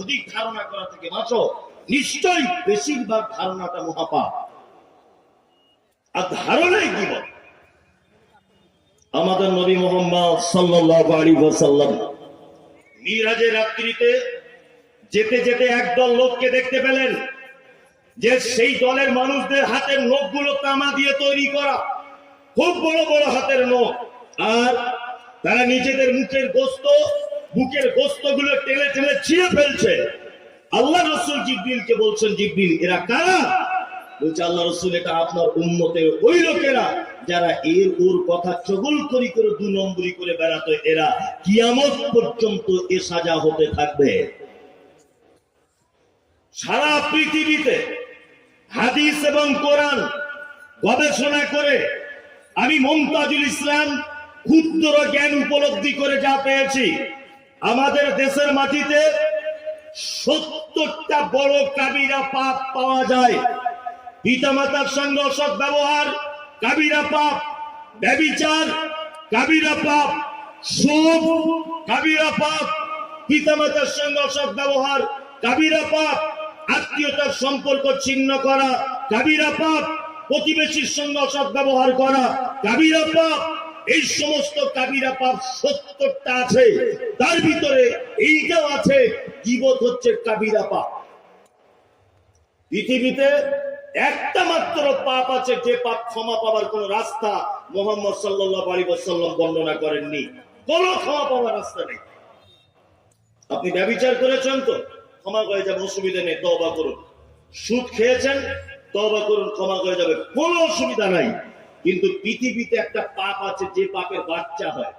অধিক ধারণা করা থেকে বাঁচো, নিশ্চয়ই বেশিরভাগ ধারণাটা মহাপাপ। আর ধারণাই গীবত। আমাদের নবী মুহাম্মদ সাল্লাল্লাহু আলাইহি ওয়াসাল্লাম মিরাজের রাত্রিতে যেতে যেতে একদল লোককে দেখতে পেলেন, যে সেই দলের মানুষদের হাতের নখগুলো তামা দিয়ে তৈরি করা, খুব বড় বড় হাতের নখ, আর তারা নিজেদের বুকের গোস্ত গুলো টেনে টেনে ছিঁড়ে ফেলছে। আল্লাহ রাসূল জিবরিলকে বলছেন, জিবরিল এরা কারা? বলছে আল্লাহ রাসূল এটা আপনার উম্মতের ওই লোকেরা যারা এর ওর কথা চগলখড়ি করে দু নম্বরি করে বেড়াতো, এরা কিয়ামত পর্যন্ত এ সাজা হতে থাকবে। সারা পৃথিবীতে হাদিস এবং কোরআন গবেষণা করে আমি মুমতাজুল ইসলাম ক্ষুদ্র জ্ঞান উপলব্ধি করে যা পেয়েছি, আমাদের দেশের মাটিতে 70টা বড় কাবিরা পাপ পাওয়া যায়। পিতামাতার সঙ্গে অসৎ ব্যবহার কাবিরা পাপ, ব্যভিচার কাবিরা পাপ, সুদ কাবিরা পাপ, পিতামাতার সঙ্গে অসৎ ব্যবহার কাবিরা পাপ, আত্মীয়তার সম্পর্ক ছিন্ন করা কাবিরা পাপ, প্রতিবেশীর সঙ্গে অসৎ ব্যবহার করা কাবিরা পাপ। এই সমস্ত কাবিরা পাপ 70টা আছে, তার ভিতরে এইটাও আছে, গীবত হচ্ছে কাবিরা পাপ। পৃথিবীতে একটা মাত্র পাপ আছে, যে পাপ ক্ষমা পাওয়ার কোন রাস্তা মুহাম্মদ সাল্লাল্লাহু আলাইহি ওয়াসাল্লাম বর্ণনা করেননি। কোন ক্ষমা পাওয়ার রাস্তা নেই। আপনি ব্যভিচার করেছেন তো ক্ষমা হয়ে যাবে, অসুবিধা নেই, তওবা করুন। সুদ খেয়েছেন, তওবা করুন, ক্ষমা হয়ে যাবে, কোনো অসুবিধা নাই। কিন্তু পৃথিবীতে একটা পাপ আছে, যে পাপের বাচ্চা হয়,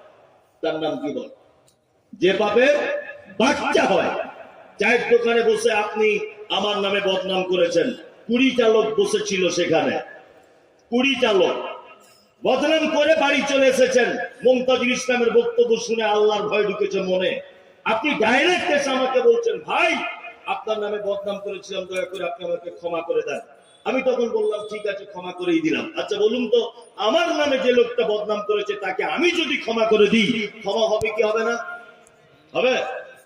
তার নাম গীবত। যে পাপের বাচ্চা হয়, চায়ের দোকানে বসে আপনি আমার নামে বদনাম করেছেন, 20টা লোক বসেছিল সেখানে, 20টা লোক বদনাম করে বাড়ি চলে এসেছেন। মুমতাজুল ইসলামের বক্তব্য শুনে আল্লাহর ভয় ঢুকেছে মনে। আপনি ডাইরেক্ট এসে আমাকে বলছেন, ভাই আপনার নামে বদনাম করেছিলাম, দয়া করে আপনি আমাকে ক্ষমা করে দেন। আমি তখন বললাম ঠিক আছে, ক্ষমা করেই দিলাম। আচ্ছা বলুন তো, আমার নামে যে লোকটা বদনাম করেছে তাকে আমি যদি ক্ষমা করে দিই, ক্ষমা হবে কি হবে না? হবে?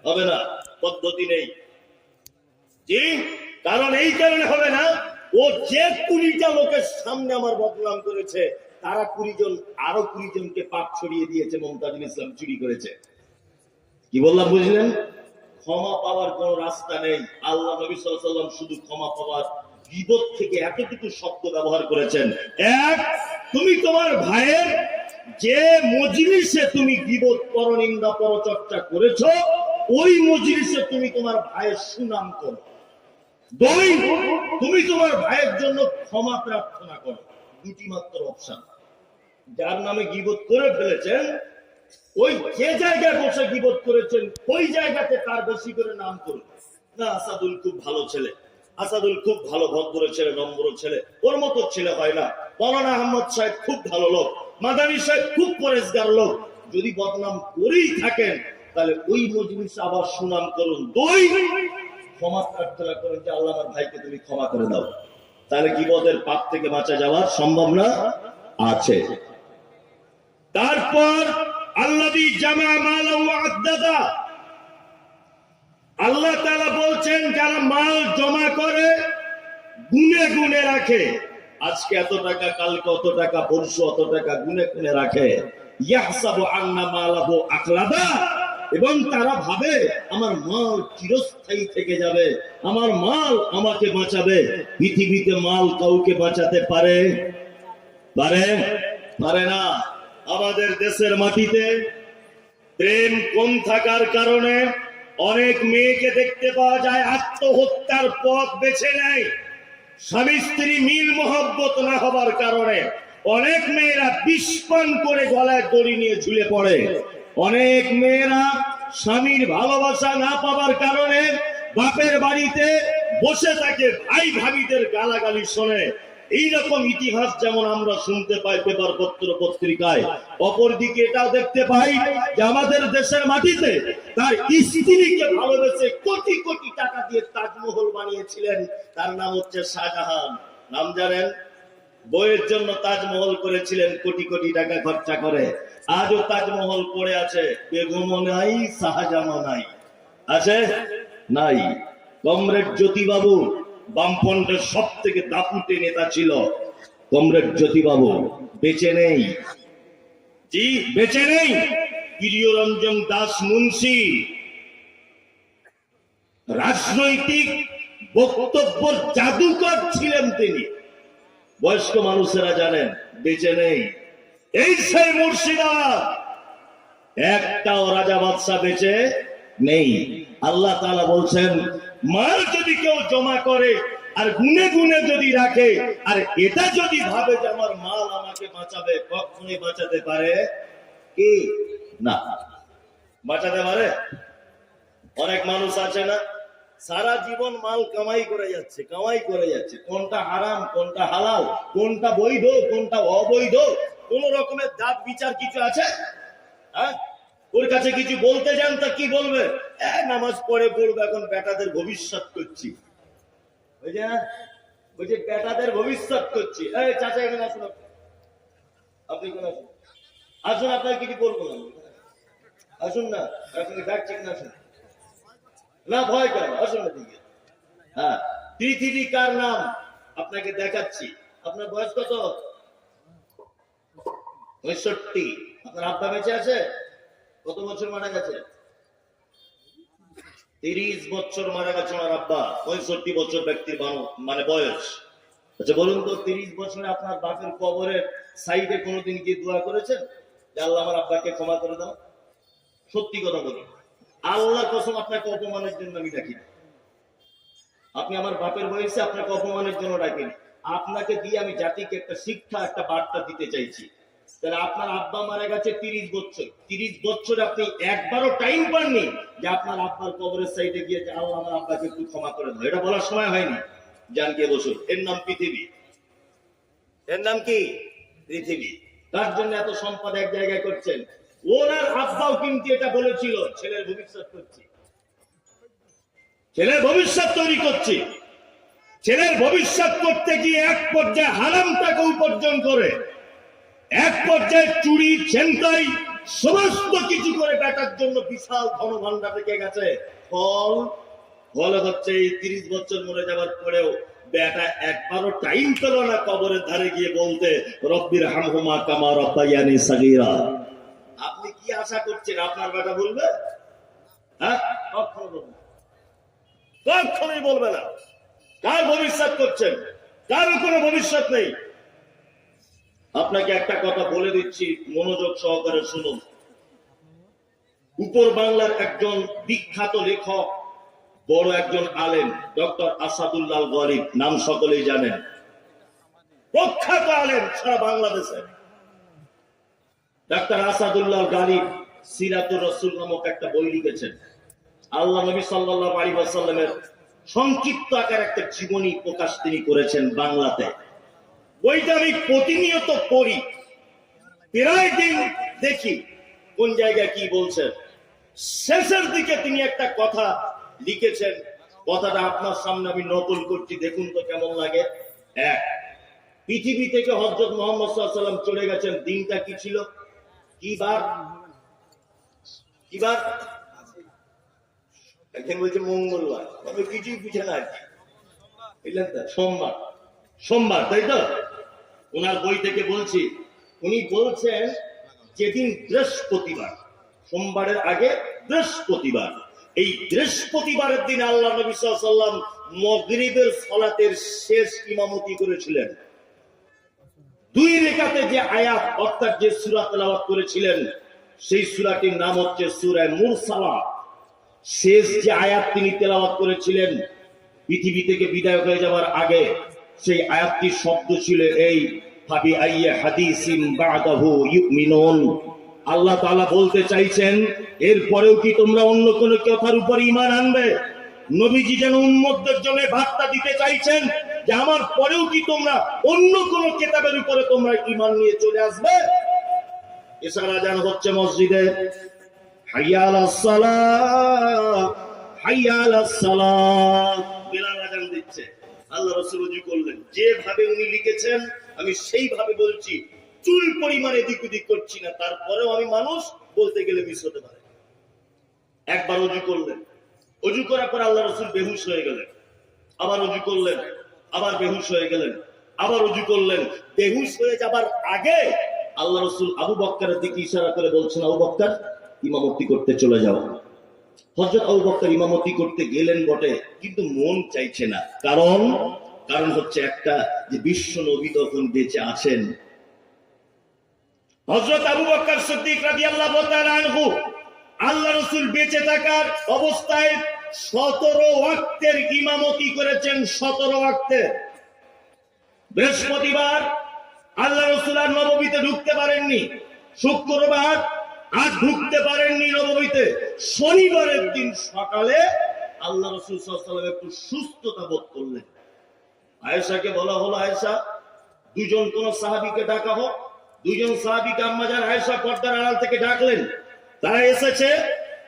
হবে না, পদ্ধতি নেই। জি, কারণ এই কারণে হবে না, ও যে 20টা লোকের সামনে আমার বদনাম করেছে, তারা 20 জন আরো 20 জনকে পাপ ছড়িয়ে দিয়েছে। মুমতাজুল ইসলাম চুরি করেছে। কি বললাম বুঝলেন? ক্ষমা পাওয়ার কোন রাস্তা নেই। আল্লাহ নবী সাল্লাল্লাহু আলাইহি ওয়াসাল্লাম শুধু ক্ষমা পাওয়ার গীবত থেকে এতটুকু শব্দ ব্যবহার করেছেন। এক, তুমি তোমার ভাইয়ের যে মজলিসে তুমি গীবত, পরনিন্দা, পরচর্চা করেছো, ওই মজলিসে তুমি তোমার ভাইয়ের সুনাম করো। দুই, তুমি তোমার ভাইয়ের জন্য ক্ষমা প্রার্থনা করো। দুটি মাত্র অপশন। যার নামে গীবত করে ফেলেছেন, ওই যে জায়গায় বসে গীবত করেছেন, ওই জায়গাতে তার বেশি করে নাম করুন। না, আসাদুল খুব ভালো ছেলে, আসাদুল খুব ভালো ভদ্র ছেলে, নম্র ছেলে, ওর মতো ছেলে হয় না। মৌলানা আহমদ সাহেব খুব ভালো লোক, মাদানী সাহেব খুব পরেশগার লোক। যদি বদনাম করেই থাকেন, তাহলে ওই মজলিসে আবার সুনাম করুন। দুই, ক্ষমা প্রার্থনা করেন যে আল্লাহ আমার ভাইকে তুমি ক্ষমা করে দাও। তাহলে গীবতের পাপ থেকে বাঁচা যাওয়ার সম্ভাবনা আছে। তারপর আল্লাযী জামা মালাহু আদ্দাদা, আল্লাহ তাআলা বলছেন যারা মাল জমা করে গুনে গুনে রাখে, আজকে এত টাকা, কালকে অত টাকা, পরশু অত টাকা, গুনে গুনে রাখে। ইয়াহসাবু আন্না মালাহু আখলাদা, এবং তারা ভাবে আমার মাল চিরস্থায়ী থেকে যাবে, আমার মাল আমাকে বাঁচাবে। পৃথিবীতে মাল কাউকে বাঁচাতে পারে? পারে? পারে না। আমাদের দেশের মাটিতে প্রেম কম থাকার কারণে অনেক মেয়েকে দেখতে পাওয়া যায় আত্মহত্যার পথ বেছে নেয়। স্বামী স্ত্রী মিল মহব্বত না হবার কারণে অনেক মেয়েরা বিষ পান করে গলায় দড়ি নিয়ে ঝুলে পড়ে। অনেক মেয়েরা স্বামীর ভালোবাসা না পাওয়ার কারণে বাপের বাড়িতে বসে থাকে, ভাই ভাবিদের গালাগালি শোনে। এইরকম ইতিহাস যেমন আমরা শুনতে পাই পেপার পত্র পত্রিকায়, অপরদিকে এটাও দেখতে পাই যে আমাদের দেশের মাটিতে তার স্ত্রীকে ভালোবেসে কোটি কোটি টাকা দিয়ে তাজমহল বানিয়েছিলেন। তার নাম হচ্ছে শাহজাহান। নাম জানেন? বইয়ের জন্য তাজমহল করেছিলেন কোটি কোটি টাকা খরচা করে। আজও তাজমহল পড়ে আছে, বেগমও নাই, শাহজাহানও নাই। আছে? নাই। কমরেড জ্যোতিবাবু বামফ্রন্টের সব থেকে দাপুটে নেতা ছিল, কমরেড জ্যোতিবাবু বেঁচে নেই। জি, বেঁচে নেই। প্রিয়রঞ্জন দাস মুন্সি রাজনৈতিক বক্তব্য জাদুকর ছিলেন তিনি, বয়স্ক মানুষেরা জানেন, বেঁচে নেই। এই সেই মুর্শিদাবাদ, একটাও রাজা বাদশাহ বেঁচে নেই। আল্লাহ তাআলা বলছেন, মাল যদি কেউ জমা করে আর গুনে গুনে যদি রাখে, আর এটা যদি ভাবে যে আমার মাল আমাকে বাঁচাবে, কখনোই বাঁচাতে পারে কি না। বাঁচাতে পারে? অনেক মানুষ আছে না, সারা জীবন মাল কামাই করে যাচ্ছে, কামাই করে যাচ্ছে, কোনটা হারাম কোনটা হালাল, কোনটা বৈধ কোনটা অবৈধ, কোন রকমের জাত বিচার কিছু আছে? হ্যাঁ, ওর কাছে কিছু বলতে যান তা কি বলবে? নামাজ পড়ে পড়বে, এখন বেটাদের ভবিষ্যৎ করছি। ওই যে বেটাদের ভবিষ্যৎ করছি। এই চাচা এখানে আসুন, আপনি কোন আসুন, আসুন, আপনাকে কিছু বলবো না, আসুন না, আপনি ডাকছেন না, আসুন না, ভয় কেন, আসুন এদিকে। হ্যাঁ, পৃথিবী কার নাম আপনাকে দেখাচ্ছি। আপনার বয়স কত? 65। আপনার আব্বা বেঁচে আছে? কত বছর মারা গেছে? 30 বছর মারা গেছে আমার আব্বা। 65 বছর ব্যক্তির মানে বয়স। আচ্ছা বলুন তো, 30 বছরে আপনার বাপের কবরের সাইডে কোনোদিন গিয়ে দোয়া করেছেন যে আল্লাহ আমার আব্বাকে ক্ষমা করে দাও? সত্যি কথা বলুন, আল্লাহর কসম আপনাকে অপমানের জন্য আমি ডাকি না। আপনি আমার বাপের বয়সে আপনাকে অপমানের জন্য ডাকিনি। আপনাকে দিয়ে আমি জাতিকে একটা শিক্ষা, একটা বার্তা দিতে চাইছি। তাহলে আপনার আব্বা মারা গেছে 30 বছর, 30 বছর আপনি একবারও টাইম পাননি যে আপনার আব্বার কবরের সাইডে গিয়ে যে আল্লাহ আমার আব্বাকে একটু ক্ষমা করে দাও, এটা বলার সময় হয়নি। যান গিয়ে বসুন। এর নাম পৃথিবী। এর নাম কি? পৃথিবী। তার জন্য এত সম্পদ এক জায়গায় করছেন। ওনার আব্বাও কিন্তু এটা বলেছিল, ছেলের ভবিষ্যৎ করছি, ছেলের ভবিষ্যৎ তৈরি করছি। ছেলের ভবিষ্যৎ করতে গিয়ে এক পর্যায়ে হারামটাকে উপার্জন করে, এক পর্যায়ে চুরি ছিনতাই সমস্ত কিছু করে বেটার জন্য বিশাল ধনভাণ্ডার রেখে গেছে। ফল হচ্ছে এই 30 বছর মরে যাওয়ার পরেও বেটা একবারও টাইম পেল না কবরের ধারে গিয়ে বলতে, রব্বির হামহুমা কামা রাব্বায়ানি সাগীরা। আপনি কি আশা করছেন আপনার বেটা বলবে? হ্যাঁ, কখনোই বলবে না। কার ভবিষ্যৎ করছেন? কারো কোনো ভবিষ্যৎ নেই। আপনাকে একটা কথা বলে দিচ্ছি, মনোযোগ সহকারে শুনুন। উপর বাংলার একজন বিখ্যাত লেখক, বড় একজন আলেম, ডক্টর আসাদুল্লাহ গরিব, নাম সকলেই জানেন, প্রখ্যাত আলেম সারা বাংলাদেশে। ডক্টর আসাদুল্লাহ গরিব সিরাতুর রাসূল নামক একটা বই লিখেছেন। আল্লাহ নবী সাল্লাল্লাহু আলাইহি ওয়াসাল্লামের সংক্ষিপ্ত আকার একটা জীবনী প্রকাশ তিনি করেছেন বাংলাতে। বইটা আমি প্রতিনিয়ত পড়ি, প্রায় দিন দেখি কোন জায়গায় কি বলছেন। শেষের দিকে তিনি একটা কথা লিখেছেন, কথাটা আপনার সামনে আমি নকল করছি, দেখুন তো কেমন লাগে। এক, পৃথিবী থেকে হযরত মুহাম্মদ সাল্লাল্লাহু আলাইহি ওয়াসাল্লাম চলে গেছেন, দিনটা কি ছিল? কি বার? কি বার? একদিন বলছে মঙ্গলবার, তবে কিছুই বুঝে না আর কি, বুঝলেন তো? সোমবার। সোমবার, তাই তো? ওনার বই থেকে বলছি, উনি বলছেন যেদিন বৃহস্পতিবার, সোমবারের আগে বৃহস্পতিবার, এই বৃহস্পতিবারের দিন আল্লাহ নবী সাল্লাল্লাহু আলাইহি ওয়াসাল্লাম মাগরিবের সালাতের শেষ ইমামতি করেছিলেন। 2 রাকাতে যে আয়াত অর্থাৎ যে সূরা তেলাওয়াত করেছিলেন, সেই সূরাটির নাম হচ্ছে সূরা মুরসালাত। শেষ যে আয়াত তিনি তেলাওয়াত করেছিলেন পৃথিবী থেকে বিদায় হয়ে যাওয়ার আগে, সেই আয়াতটির শব্দ ছিল এই, ফাবি আইয়ি হাদিসিন বাদাহু ইউমিনুন। আল্লাহ তাআলা বলতে চাইছেন, এরপরেও কি তোমরা অন্য কোন কথার উপর ঈমান আনবে? নবীজি যেন উম্মতদের জন্য বার্তা দিতে চাইছেন যে আমার পরেও কি তোমরা অন্য কোন কিতাবের উপরে তোমরা ঈমান নিয়ে চলে আসবে? এছাড়া আযান হচ্ছে মসজিদে, হাইয়া আলাস সালাহ, হাইয়া আলাস সালাহ, বিলাল আযান দিচ্ছে। আল্লাহ রাসূল ওযু করলেন, যেভাবে উনি লিখেছেন আমি সেইভাবে বলছি। চুল পরিমাণ এদিক ওদিক করছি না, তারপরেও আমি মানুষ, বলতে গেলে মিস হতে পারে। একবার অজু করলেন, অজু করার পর আল্লাহ রসুল বেহুশ হয়ে গেলেন, আবার অজু করলেন, আবার বেহুশ হয়ে গেলেন, আবার অজু করলেন। বেহুশ হয়ে যাবার আগে আল্লাহ রসুল আবু বক্করের দিকে ইশারা করে বলছেন, আবু বক্কর ইমামতি করতে চলে যাও। হযরত আবু বকর ইমামতি করতে গেলেন বটে, কিন্তু মন চাইছে না। কারণ হচ্ছে একটা, যে বিশ্ব নবী তখন বেঁচে আছেন। হযরত আবু বকর সিদ্দিক রাদিয়াল্লাহু তাআলা আনহু আল্লাহ রাসূল বেঁচে থাকার অবস্থায় 17 ওয়াক্তের ইমামতি করেছেন। 17 ওয়াক্তে। বৃহস্পতিবার আল্লাহ রাসূল আর নববীতে ঢুকতে পারেননি, শুক্রবার আর ঢুকতে পারেননি নববীতে। শনিবারের দিন সকালে আল্লাহ রাসূল সাল্লাল্লাহু আলাইহি ওয়াসাল্লাম একটু সুস্থতা বোধ করলেন। আয়েশাকে বলা হলো, আয়েশা দুজন কোন সাহাবীকে ডাকা হোক। দুজন সাহাবীকে আম্মাজান আয়েশা পর্দার আড়াল থেকে ডাকলেন, তারা এসেছে।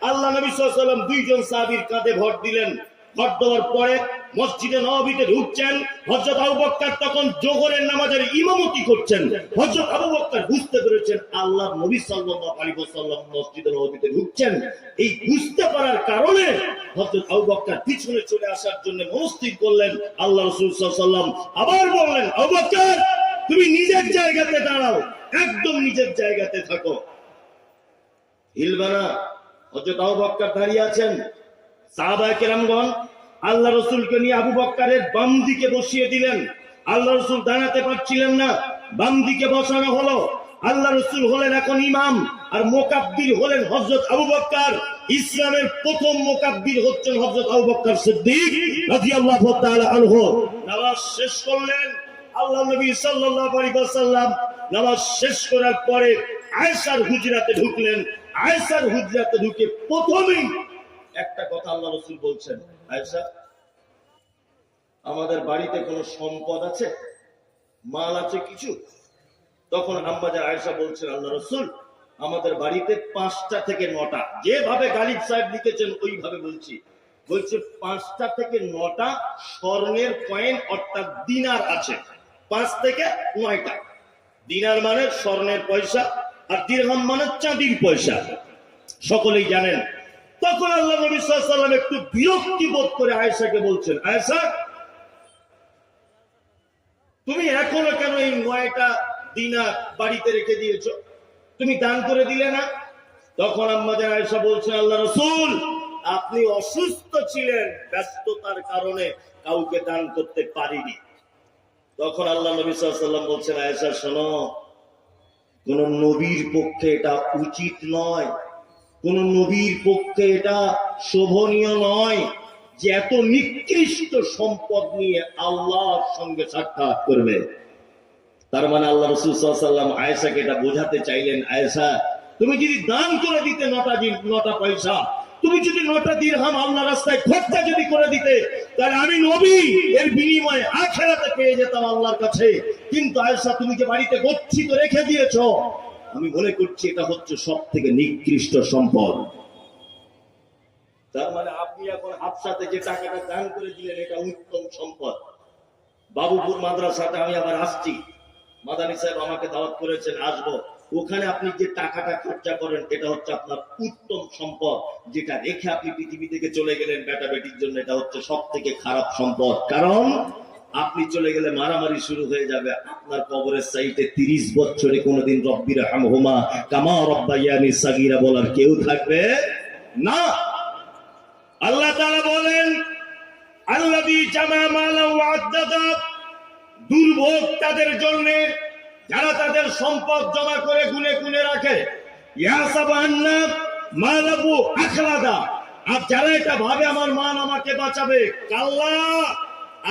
আল্লাহ নবী সাল্লাল্লাহু আলাইহি ওয়াসাল্লাম দুইজন সাহাবীর কাঁধে ভর দিলেন। ভর দেওয়ার পরে মসজিদে নববীতে ঢুকছেন। হযরত আবু বকর তখন যোহরের নামাজের ইমামতি করছেন। হযরত আবু বকর বুঝতে পেরেছেন আল্লাহর নবী সাল্লাল্লাহু আলাইহি ওয়াসাল্লাম মসজিদে নববীতে ঢুকছেন। এই বুঝতে পারার কারণে হযরত আবু বকর পিছনে চলে আসার জন্য মনস্থির করলেন। আল্লাহ রাসূল সাল্লাল্লাহু আলাইহি ওয়াসাল্লাম আবার বললেন, আবু বকর তুমি নিজের জায়গাতে দাঁড়াও, একদম নিজের জায়গাতে থাকো, হিলবানা। হযরত আবু বকর দাঁড়িয়ে আছেন। সাহাবায়ে কেরামগণ আল্লাহ রাসূলকে নিয়ে আবু বকরের বাম দিকে বসিয়ে দিলেন। আল্লাহ রাসূল দাঁড়াতে পারছিলেন না, বাম দিকে বসানো হলো। আল্লাহ রাসূল হলেন এখন ইমাম, আর মুকাব্বির হলেন হযরত আবু বকর। ইসলামের প্রথম মুকাব্বির হচ্ছেন হযরত আবু বকর সিদ্দিক রাদিয়াল্লাহু তাআলা আনহু। নামাজ শেষ করলেন আল্লাহ নবী সাল্লাল্লাহু আলাইহি ওয়াসাল্লাম। নামাজ শেষ করার পরে আয়েশার হুজরাতে ঢুকলেন। আয়েশার হুজরাতে ঢুকে প্রথমেই একটা কথা আল্লাহ রাসূল বলছেন, আয়েশা আমাদের বাড়িতে কোনো সম্পদ আছে, মাল আছে কিছু? তখন আম্মাজান আয়েশা বলছেন, আল্লাহ রাসূল আমাদের বাড়িতে 5টা থেকে 9টা, যেভাবে গালিব সাহেব লিখেছেন ওইভাবে বলছি, বলছে 5টা থেকে 9টা স্বর্ণের কয়েন অর্থাৎ দিনার আছে। 5 থেকে 9টা। দিনার মানে স্বর্ণের পয়সা, আর দিরহাম মানে চাঁদির পয়সা, সকলেই জানেন। তখন আল্লাহ নবী সাল্লাল্লাহু আলাইহি ওয়াসাল্লাম একটু বিরক্তি বোধ করে আয়েশাকে বলছেন, আয়েশা তুমি এখনো কেন এই 9টা দিনার বাড়িতে রেখে দিয়েছো? তুমি দান করে দিলে না? তখন আম্মাজান আয়েশা বলছেন, আল্লাহ রাসূল আপনি অসুস্থ ছিলেন, ব্যস্ততার কারণে কাউকে দান করতে পারিনি। তখন আল্লাহ নবী সাল্লাল্লাহু আলাইহি ওয়াসাল্লাম বলছেন, আয়েশা শোনো, কোন নবীর পক্ষে এটা উচিত নয়, কোন নবীর পক্ষে এটা শোভনীয় নয় যে এত নিকৃষ্ট সম্পদ নিয়ে আল্লাহর সঙ্গে সাক্ষাৎ করবে। তার মানে আল্লাহ রাসূল সাল্লাল্লাহু আলাইহি ওয়াসাল্লাম আয়েশাকে এটা বোঝাতে চাইলেন, আয়েশা তুমি যদি দান করে দিতে 9টা পয়সা, তুমি যদি 9টা দিরহাম আল্লাহর রাস্তায় খরচা যদি করে দিতে, তাহলে আমি নবী এর বিনিময়ে আখিরাতে পেয়ে যেতাম আল্লাহর কাছে। কিন্তু আয়েশা তুমি যে বাড়িতে গচ্ছিত রেখে দিয়েছো, আমি মনে করছি এটা হচ্ছে সবথেকে নিকৃষ্ট সম্পদ। তার মানে আপনি এখন হাফসাতে যে টাকাটা দান করে দিলেন এটা উত্তম সম্পদ। বাবুপুর মাদ্রাসাতে আমি আবার আসছি, মাদানী সাহেব আমাকে দাওয়াত করেছেন, আসবো। ওখানে আপনি যে টাকাটা খরচা করেন এটা হচ্ছে আপনার উত্তম সম্পদ, যেটা রেখে আপনি পৃথিবী থেকে চলে গেলেন বেটা বেটির জন্য, এটা হচ্ছে সব থেকে খারাপ সম্পদ। কারণ আপনি চলে গেলে মারামারি শুরু হয়ে যাবে। আপনার কবরের সাইটে 30 বছরে কোনোদিন রব্বি রহমহুমা কামা রব্বায়ানি সাগীরা বলার কেউ থাকবে না। আল্লাহ তাআলা বলেন, আল্লাযী জামা মালান ওয়া আদ্দাদা, দুর্ভোগ তাদের জন্য যারা তাদের সম্পদ জমা করে গুনে গুনে রাখে। ইয়াসাবু আন্না মালাহু আখলাদা, আর যারা এটা ভাবে আমার মান আমাকে বাঁচাবে, কাল্লা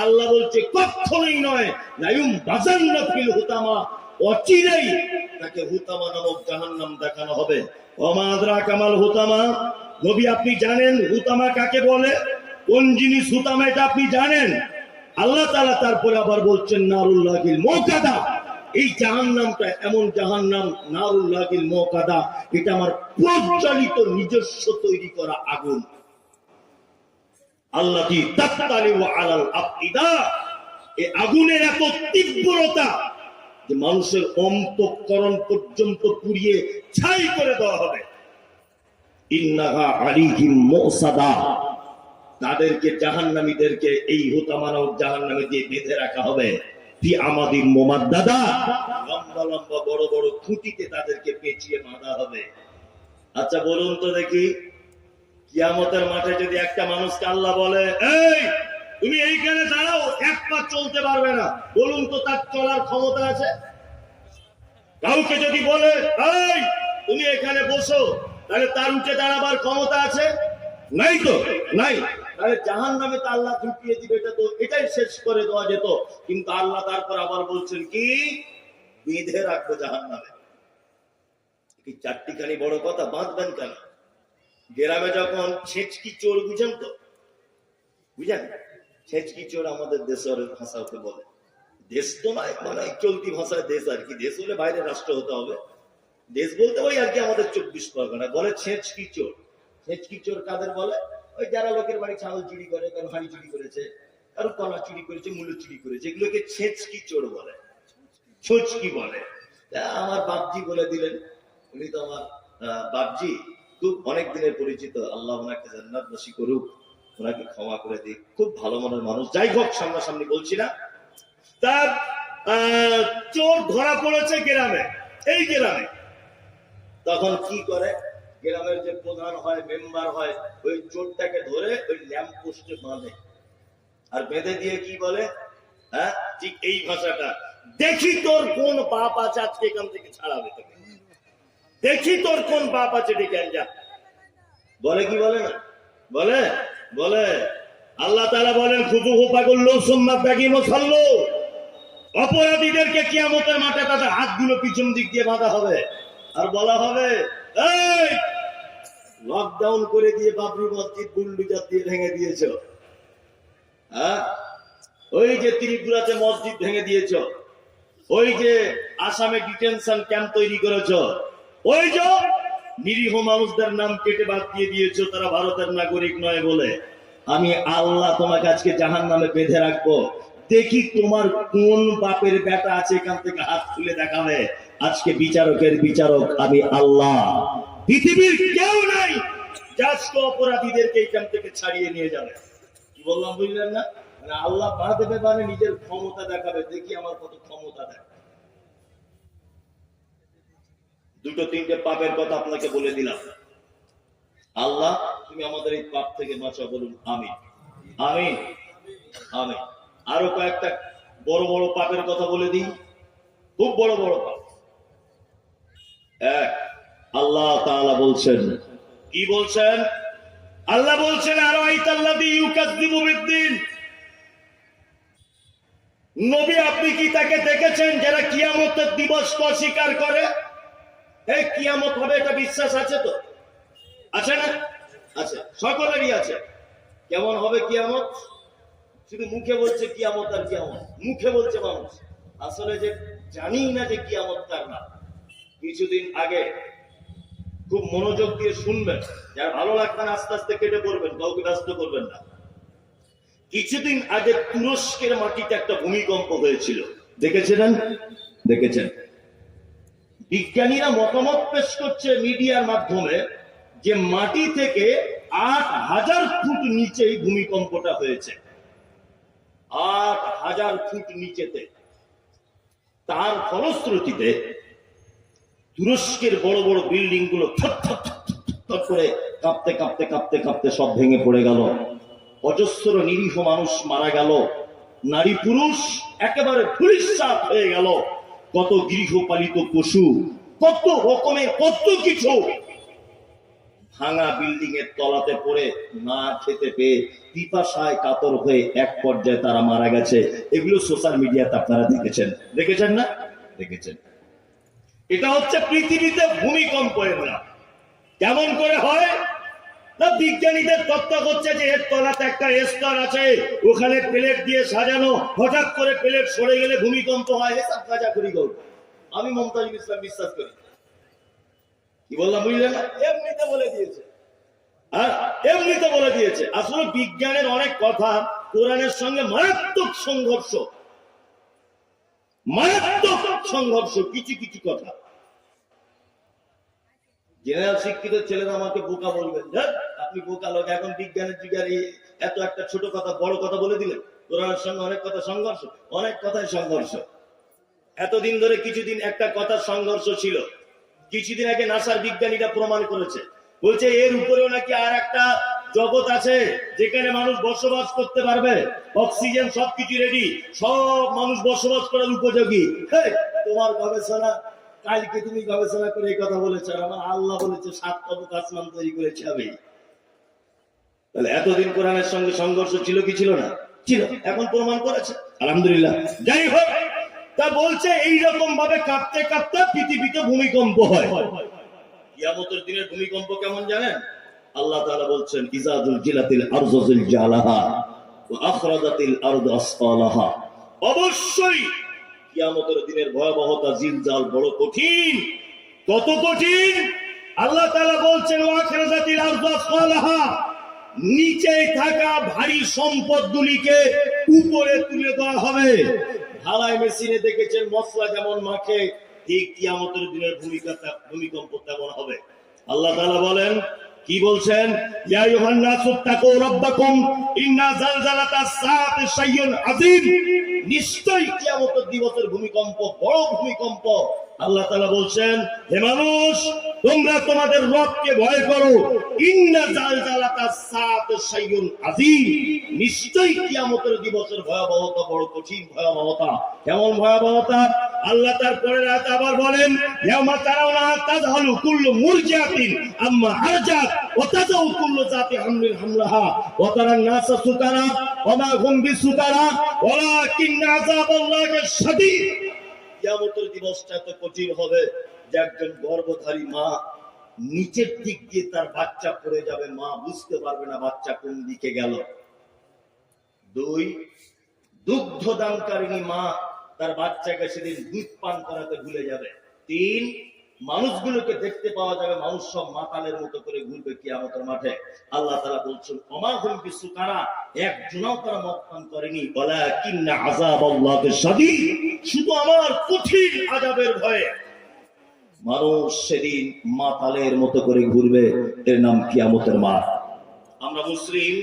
আল্লাহ বলছে কখনোই নয়, লায়ুম বাজান্না ফিল হুতামা, অচিরেই তাকে হুতামা নামক জাহান্নাম দেখানো হবে। ওমা আদরাকা মাল হুতামা, নবী আপনি জানেন হুতামা কাকে বলে? কোন জিনিস হুতামা এটা আপনি জানেন? আল্লাহ তাআলা তারপরে আবার বলছেন নারুল্লাহিল মুকাদা, এই জাহান্নামটা এমন জাহান্নাম, নারুল্লাহিল মুকাদা, এটা আমার প্রজ্বলিত নিজস্ব তৈরি করা আগুন। আল্লাতী তাত্তালিউ আলাল আফইদা, এই আগুনের এত তীব্রতা যে মানুষের অন্তঃকরণ পর্যন্ত পুড়িয়ে ছাই করে দেওয়া হবে। ইন্নাহা আলাইহিম মুসাদা, তাদেরকে জাহান্নামীদেরকে এই হুতামানব জাহান্নামে দিয়ে বেঁধে রাখা হবে। ফি আমাদিন মুমাদ্দাদা, লম্বা লম্বা বড় বড় খুঁটিতে তাদেরকে পেঁচিয়ে বাঁধা হবে। আচ্ছা বলুন তো দেখি, কিয়ামতের মাঠে যদি একটা মানুষকে আল্লাহ বলে, এই তুমি এইখানে দাঁড়াও, এক পা চলতে পারবে না, বলুন তো তার চলার ক্ষমতা আছে? কাউকে যদি বলে, এই তুমি এখানে বসো, তাহলে তার উঠে দাঁড়াবার ক্ষমতা আছে? নাই তো, নাই। তাহলে জাহান্নামে তো আল্লাহ ঢুকিয়ে দিবে, এটা তো এটাই শেষ করে দেওয়া যেত। কিন্তু আল্লাহ তারপর আবার বলছেন কি, বেঁধে রাখবো জাহান্নামে। কি চারটিখানি বড় কথা, বাঁধবেন কেন? গ্রামে যখন ছেচকি চোর, বুঝেন তো, বুঝেন? ছেচকি চোর আমাদের দেশের ভাষা হতে বলে। দেশ তো নয়, মানে চলতি ভাষায় দেশ আর কি। দেশ হলে বাইরে রাষ্ট্র হতে হবে। দেশ বলতে ওই আর কি আমাদের 24 পরগনা বলে ছেচকি চোর। ছেচকি চোর কাদের বলে? ওই যারা লোকের বাড়ি ছাগল চুরি করে, কারো হাঁড়ি চুরি করেছে, কারো কলা চুরি করেছে, মূল্য চুরি করেছে, এগুলোকে ছেচকি চোর বলে, ছুচকি বলে। আমার বাপজি বলে দিলেন, উনি তো আমার বাপজি, খুব অনেক দিনের পরিচিত, আল্লাহ ওনাকে জান্নাতবাসী করুক, ওনাকে ক্ষমা করে দিক, খুব ভালো মনের মানুষ। যাই হোক, সামনাসামনি বলছি না। তার চোর ধরা পড়েছে গ্রামে, এই গ্রামে। তখন কি করে, গ্রামের যে প্রধান হয়, মেম্বার হয়, ওই চোরটাকে ধরে ওই ল্যাম্প পোস্টে বাঁধে, আর বেঁধে দিয়ে কি বলে, হ্যাঁ ঠিক এই ভাষাটা, দেখি তোর কোন বাপ আছে আজকে এখান থেকে ছাড়াবে তোকে, দেখি তোর কোন বাপ আছে ডেকে যা। বলে কি বলে না? বলে বলে আল্লাহ তাআলা বলেন, খুযুহু ফাগুল্লু সুম্মা তাকিমু সাল্লু, অপরাধীদেরকে কিয়ামতের মাঠে তাদের হাতগুলো পিছন দিক দিয়ে বাঁধা হবে, আর বলা হবে, এই লকডাউন করে দিয়ে বাবরি মসজিদ বুলডোজার দিয়ে ভেঙে দিয়েছ, হ্যাঁ ওই যে ত্রিপুরাতে মসজিদ ভেঙে দিয়েছ, ওই যে আসামে ডিটেনশন ক্যাম্প তৈরি করেছ, ওই যে নিরীহ মানুষদের নাম কেটে বাদ দিয়ে দিয়েছো, তারা ভারতের নাগরিক নয় বলে। আমি আল্লাহ তোমাকে আজকে জাহান্নামে বেঁধে রাখবো, দেখি তোমার কোন বাপের বেটা আছে এখান থেকে হাত তুলে দেখাবে। আজকে বিচারকের বিচারক আমি আল্লাহ, পৃথিবীর কেউ নাই যাজকে অপরাধীদেরকে এখান থেকে ছাড়িয়ে নিয়ে যাবে। কি বললাম বুঝলেন না? মানে আল্লাহ বাধা দেবে, মানে নিজের ক্ষমতা দেখাবে, দেখি আমার কত ক্ষমতা দেয়। দুটো তিনটে পাপের কথা আপনাকে বলে দিলাম। আল্লাহ তুমি আমাদের এই পাপ থেকে বাঁচাও, বলুন আমিন আমিন আমিন। আরো কয়েকটা বড় বড় পাপের কথা বলে দিই, খুব বড় বড় পাপ। এক, আল্লাহ তাআলা বলছেন, কি বলছেন? আল্লাহ বলছেন, আরো আইতাল্লাযী ইউকাযযিবু বিদ্দীন, নবী আপনি কি তাকে দেখেছেন যারা কিয়ামতের দিবসকে অস্বীকার করে? এই কিয়ামত হবে এটা বিশ্বাস আছে তো? আছে না? আছে, সকলেরই আছে। কেমন হবে কিয়ামত? শুধু মুখে বলছে কিয়ামত আর কিয়ামত, মুখে বলছে মানুষ, আসলে যে জানি না যে কিয়ামত কার না। কিছুদিন আগে, খুব মনোযোগ দিয়ে শুনবেন, যার ভালো লাগবে না আস্তে আস্তে কেটে পড়বেন, কাউকে ব্যস্ত করবেন না। কিছুদিন আগে তুরস্কের মাটিতে একটা ভূমিকম্প হয়েছিল, দেখেছিলেন? দেখেছেন? বিজ্ঞানীরা মতামত পেশ করছে মিডিয়ার মাধ্যমে যে মাটি থেকে ৮,০০০ ফুট নিচেই ভূমিকম্পটা হয়েছে, ৮,০০০ ফুট নিচেতে। তার ফলশ্রুতিতে তুরস্কের বড় বড় বিল্ডিং গুলো থর করে কাঁপতে কাঁপতে কাঁপতে কাঁপতে সব ভেঙে পড়ে গেল, অজস্র নিরীহ মানুষ মারা গেল, নারী পুরুষ একেবারে ধূলিসাৎ হয়ে গেল, কত গৃহপালিত পশু, কত রকমের কত কিছু ভাঙা বিল্ডিং এর তলাতে পড়ে না খেতে পেয়ে পিপাসায় কাতর হয়ে এক পর্যায়ে তারা মারা গেছে। এগুলো সোশ্যাল মিডিয়াতে আপনারা দেখেছেন, দেখেছেন না? দেখেছেন। এটা হচ্ছে পৃথিবীতে ভূমিকম্পের নাম। কেমন করে হয় না, বিজ্ঞানীদের তত্ত্ব হচ্ছে যে এর তলাতে একটা স্তর আছে, ওখানে প্লেট দিয়ে সাজানো, হঠাৎ করে প্লেট সরে গেলে ভূমিকম্প হয়। এসব কাজা করি গো, আমি মমতাজুল ইসলাম বিশ্বাস করি। কি বললাম বুঝলেন না? এমনিতে বলে দিয়েছে, এমনিতে বলে দিয়েছে। আসলে বিজ্ঞানের অনেক কথা কোরআনের সঙ্গে মারাত্মক সংঘর্ষ, মারাত্মক সংঘর্ষ, কিছু কিছু কথা। জেনারেল শিক্ষিত ছেলেরা আমাকে বোকা বলবেন, আপনি বোকা লোক, এখন বিজ্ঞানের যুগে এত একটা ছোট কথা বড় কথা বলে দিলেন। কোরআনের সঙ্গে অনেক কথা সংঘর্ষ, অনেক কথাই সংঘর্ষ। এতদিন ধরে কিছুদিন একটা কথার সংঘর্ষ ছিল, কিছুদিন আগে নাসার বিজ্ঞানীরা প্রমাণ করেছে, বলছে এর উপরেও নাকি আর একটা জগৎ আছে যেখানে মানুষ বসবাস করতে পারবে, অক্সিজেন সবকিছু রেডি, সব মানুষ বসবাস করার উপযোগী। তোমার গবেষণা, কালকে তুমি গবেষণা করে এই কথা বলেছো, আমার আল্লাহ বলেছে 7 তবক আসমান তৈরি করেছে আমি। তাহলে এতদিন কোরআনের সঙ্গে সংঘর্ষ ছিল কি ছিল না? ছিল, এখন প্রমাণ করেছে, আলহামদুলিল্লাহ। যাই হোক, তা বলছে এইরকম ভাবে কাঁপতে কাঁপতে পৃথিবীতে ভূমিকম্প হয়। কিয়ামতের দিনের ভূমিকম্প কেমন জানেন? আল্লাহ তাআলা বলছেন, ইজাদুল জিলাতিল আরযু জিলজালাহা ওয়া আখরাজাতিল আরদু আসফালাহা। অবশ্যই কিয়ামতের দিনের ভয়াবহতা, জিলজাল বড় কঠিন। কত কঠিন? আল্লাহ তাআলা বলছেন, ওয়া আখরাজাতিল আরদু আসফালাহা, নিচে থাকা ভারী সম্পদগুলিকে উপরে তুলে দেওয়া হবে। ঢালাই মেশিনে দেখেছেন মশলা যেমন মাখে, ঠিক কিয়ামতের দিনের ভূমিকম্প তেমন হবে। আল্লাহ তাআলা বলেন, কি বলছেন? ইয়া আইয়ুহান নাসু তাকু রাব্বাকুম ইন্না জালজালাতাস সাআতি শাইউন আযীম। নিশ্চয়ই কিয়ামতের দিবসের ভূমিকম্প বড় ভূমিকম্প। আল্লাহ তাআলা বলছেন, হে মানুষ, তোমরা তোমাদের রবকে ভয় করো। ইন্না জালজালাতাস সাআতি শাইউন আযীম। নিশ্চয়ই কিয়ামতের দিবসের ভয়াবহতা বড় কঠিন ভয়াবহতা। কেমন ভয়াবহতা? আল্লাহ তার পরের আয়াত আবার বলেন, ইয়াউমা তারাউনা তাযহালু কুল্লু মুরজিআতিন আম্মা আরজাত ওয়া তাযাউ কুল্লু যাতি হামলিন হামলাহা ওয়া তারান নাসা সুকারা ওয়া মা হুম বিসুকারা ওয়ালাকিন্না আযাবাল্লাহি শাদীদ। কিয়ামতের দিবসটা তো কঠিন হবে যে একজন গর্ভধারী মা নিচের দিক দিয়ে তার বাচ্চা পড়ে যাবে, মা বুঝতে পারবে না বাচ্চা কোন দিকে গেল। 2, দুগ্ধদানকারিণী মা তার বাচ্চাকে সেদিন দুধ পান করাতে ভুলে যাবে। 3, মানুষগুলোকে দেখতে পাওয়া যাবে, মানুষ সব মাতালের মতো করে ঘুরবে কিয়ামতের মাঠে। আল্লাহ তাআলা বলছেন, ওমা হুম বিসুকারা, একজনও তারা মদ পান করেনি, ওয়ালাকিন্না আযাবাল্লাহি শাদীদ, শুধু আমার কঠিন আযাবের ভয়ে মানুষ সেদিন মাতালের মতো করে ঘুরবে। এর নাম কিয়ামতের মাঠ। আমরা মুসলিম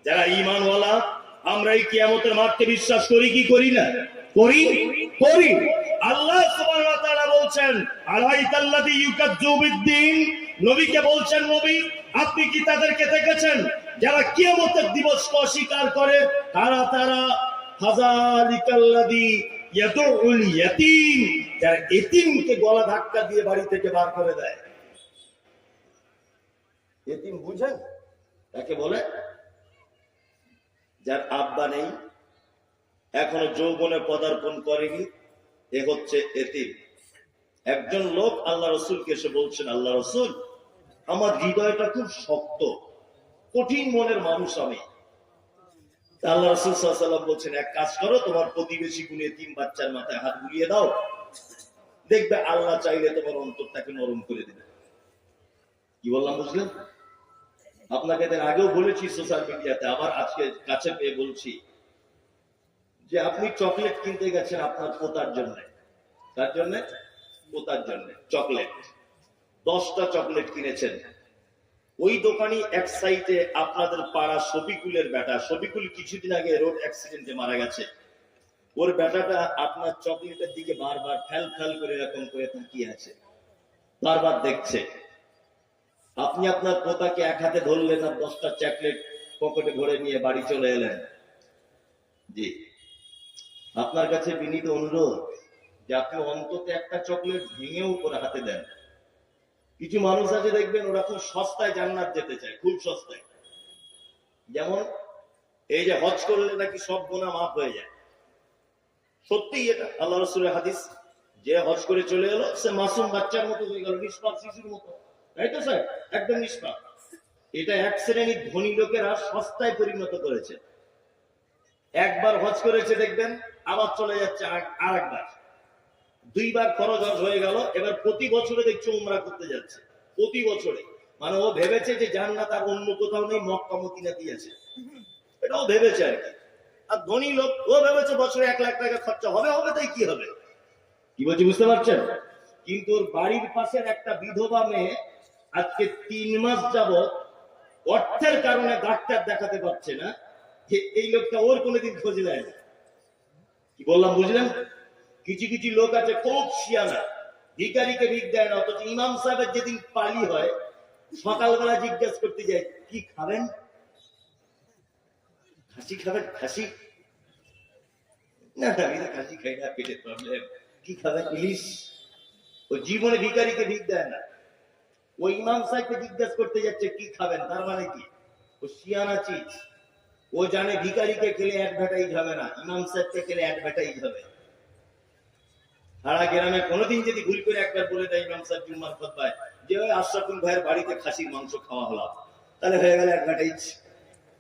যারা ঈমানওয়ালা, আমরা এই কিয়ামতের মাঠকে বিশ্বাস করি কি করি না? করি, করি। আল্লাহ সুবহানাহু ওয়া তাআলা বলছেন, আরাইতাল্লাযী ইউকাজ্জিবু বিদ্দীন, নবীকে বলছেন, নবী আপনি কি তাদেরকে দেখেছেন যারা কিয়ামতের দিবসকে অস্বীকার করে? তারা ফাযালিকাল্লাযী ইয়াদউল ইয়াতীম, যারা এতিমকে গলা ধাক্কা দিয়ে বাড়ি থেকে বার করে দেয়। এতিম বুঝেন তাকে বলে? যার আব্বা নেই, এখনো যৌবনে পদার্পণ করেনি, এ হচ্ছে এতিম। একজন লোক আল্লাহ রাসূলকে এসে বলছেন, আল্লাহ রাসূল, আমার হৃদয়টা খুব শক্ত, কঠিন মনের মানুষ আমি। আল্লাহ রাসূল সাল্লাল্লাহু আলাইহি ওয়াসাল্লাম বলছেন, এক কাজ করো, তোমার প্রতিবেশী গুলো এতিম বাচ্চার মাথায় হাত বুলিয়ে দাও, দেখবে আল্লাহ চাইলে তোমার অন্তরটাকে নরম করে দেবে। কি বললাম বুঝলেন? আপনাকে এর আগেও বলেছি সোশ্যাল মিডিয়াতে, আবার আজকে কাছে পেয়ে বলছি, যে আপনি চকলেট কিনতে গেছেন আপনার পোতার জন্য। তার জন্য? পোতার জন্য চকলেট। 10টা চকলেট কিনেছেন। ওই দোকানি এক সাইডে আপনাদের পাড়া শফিকুলের বেটা, শফিকুল কিছুদিন আগে রোড অ্যাক্সিডেন্টে মারা গেছে, ওর বেটাটা আপনার চকলেটের দিকে বারবার ফ্যাল ফ্যাল করে এরকম করে তাকিয়ে আছে, বারবার দেখছে। আপনি আপনার পোতাকে এক হাতে ধরলেন আর 10টা চকলেট পকেটে ভরে নিয়ে বাড়ি চলে এলেন। জি, আপনার কাছে বিনীত অনুরোধ যে আপনি অন্তত একটা চকলেট ভেঙেও করে হাতে দেন। কিছু মানুষ আছে দেখবেন, ওরা খুব সস্তায় জান্নাত যেতে চায়, খুব সস্তায়। যেমন এই যে হজ করলে নাকি সব গুনাহ মাফ হয়ে যায়। সত্যি এটা আল্লাহ রাসূলের হাদিস, যে হজ করে চলে এলো সে মাসুম বাচ্চার মতো হয়ে গেল, নিষ্পাপ শিশুর মতো, তাই তো স্যার? একদম নিষ্পাপ। এটা এক শ্রেণীর ধনী লোকেরা সস্তায় পরিণত করেছে। একবার হজ করেছে দেখবেন, আবার চলে যাচ্ছে আরেকবার, 2 বার খরচ হয়ে গেল, এবার প্রতি বছরে দেখছি উমরা করতে যাচ্ছে, প্রতি বছরে। মানে ও ভেবেছে যে জান্নাত আর অন্য কোথাও নেই, মক্কা মদিনাতেই আছে, এটাও ভেবেছে আর কি। আর ধনী লোক ও ভেবেছে বছরে 1 লাখ টাকা খরচা হবে, হবে তাই কি হবে। কি বলছি বুঝতে পারছেন? কিন্তু ওর বাড়ির পাশের একটা বিধবা মেয়ে আজকে 3 মাস যাবত অর্থের কারণে ডাক্তার দেখাতে পারছে না, যে এই লোকটা ওর কোনোদিন খোঁজ নেয় না। কি বললাম বুঝলেন? কিছু কিছু লোক আছে খুব শিয়ানা, ভিখারিকে ভিক দেয় না, অথচ ইমাম সাহেবের যেদিন পালি হয় সকালবেলা জিজ্ঞাসা করতে যায় কি খাবেন, খাসি খাবেন? খাসি না, আমি তো খাসি খাই না, পেটের প্রবলেম। কি খাবেন? ইলিশ। ও জীবনে ভিখারিকে ভিক দেয় না, ওই ইমাম সাহেবকে জিজ্ঞাসা করতে যাচ্ছে কি খাবেন। তার মানে কি? ও শিয়ানা চিজ। ও জানে ভিখারিকে খেলে অ্যাডভার্টাইজ হবে না, ইমাম সাহেবকে খেলে অ্যাডভার্টাইজ হবে। সারা গ্রামে কোনোদিন যদি ভুল করে একবার বলে দেয় ইমাম সাহেব জুম্মার খুতবায় যে ওই আশরাফুল ভাইয়ের বাড়িতে খাসির মাংস খাওয়া হলো, তাহলে হয়ে গেল অ্যাডভার্টাইজ।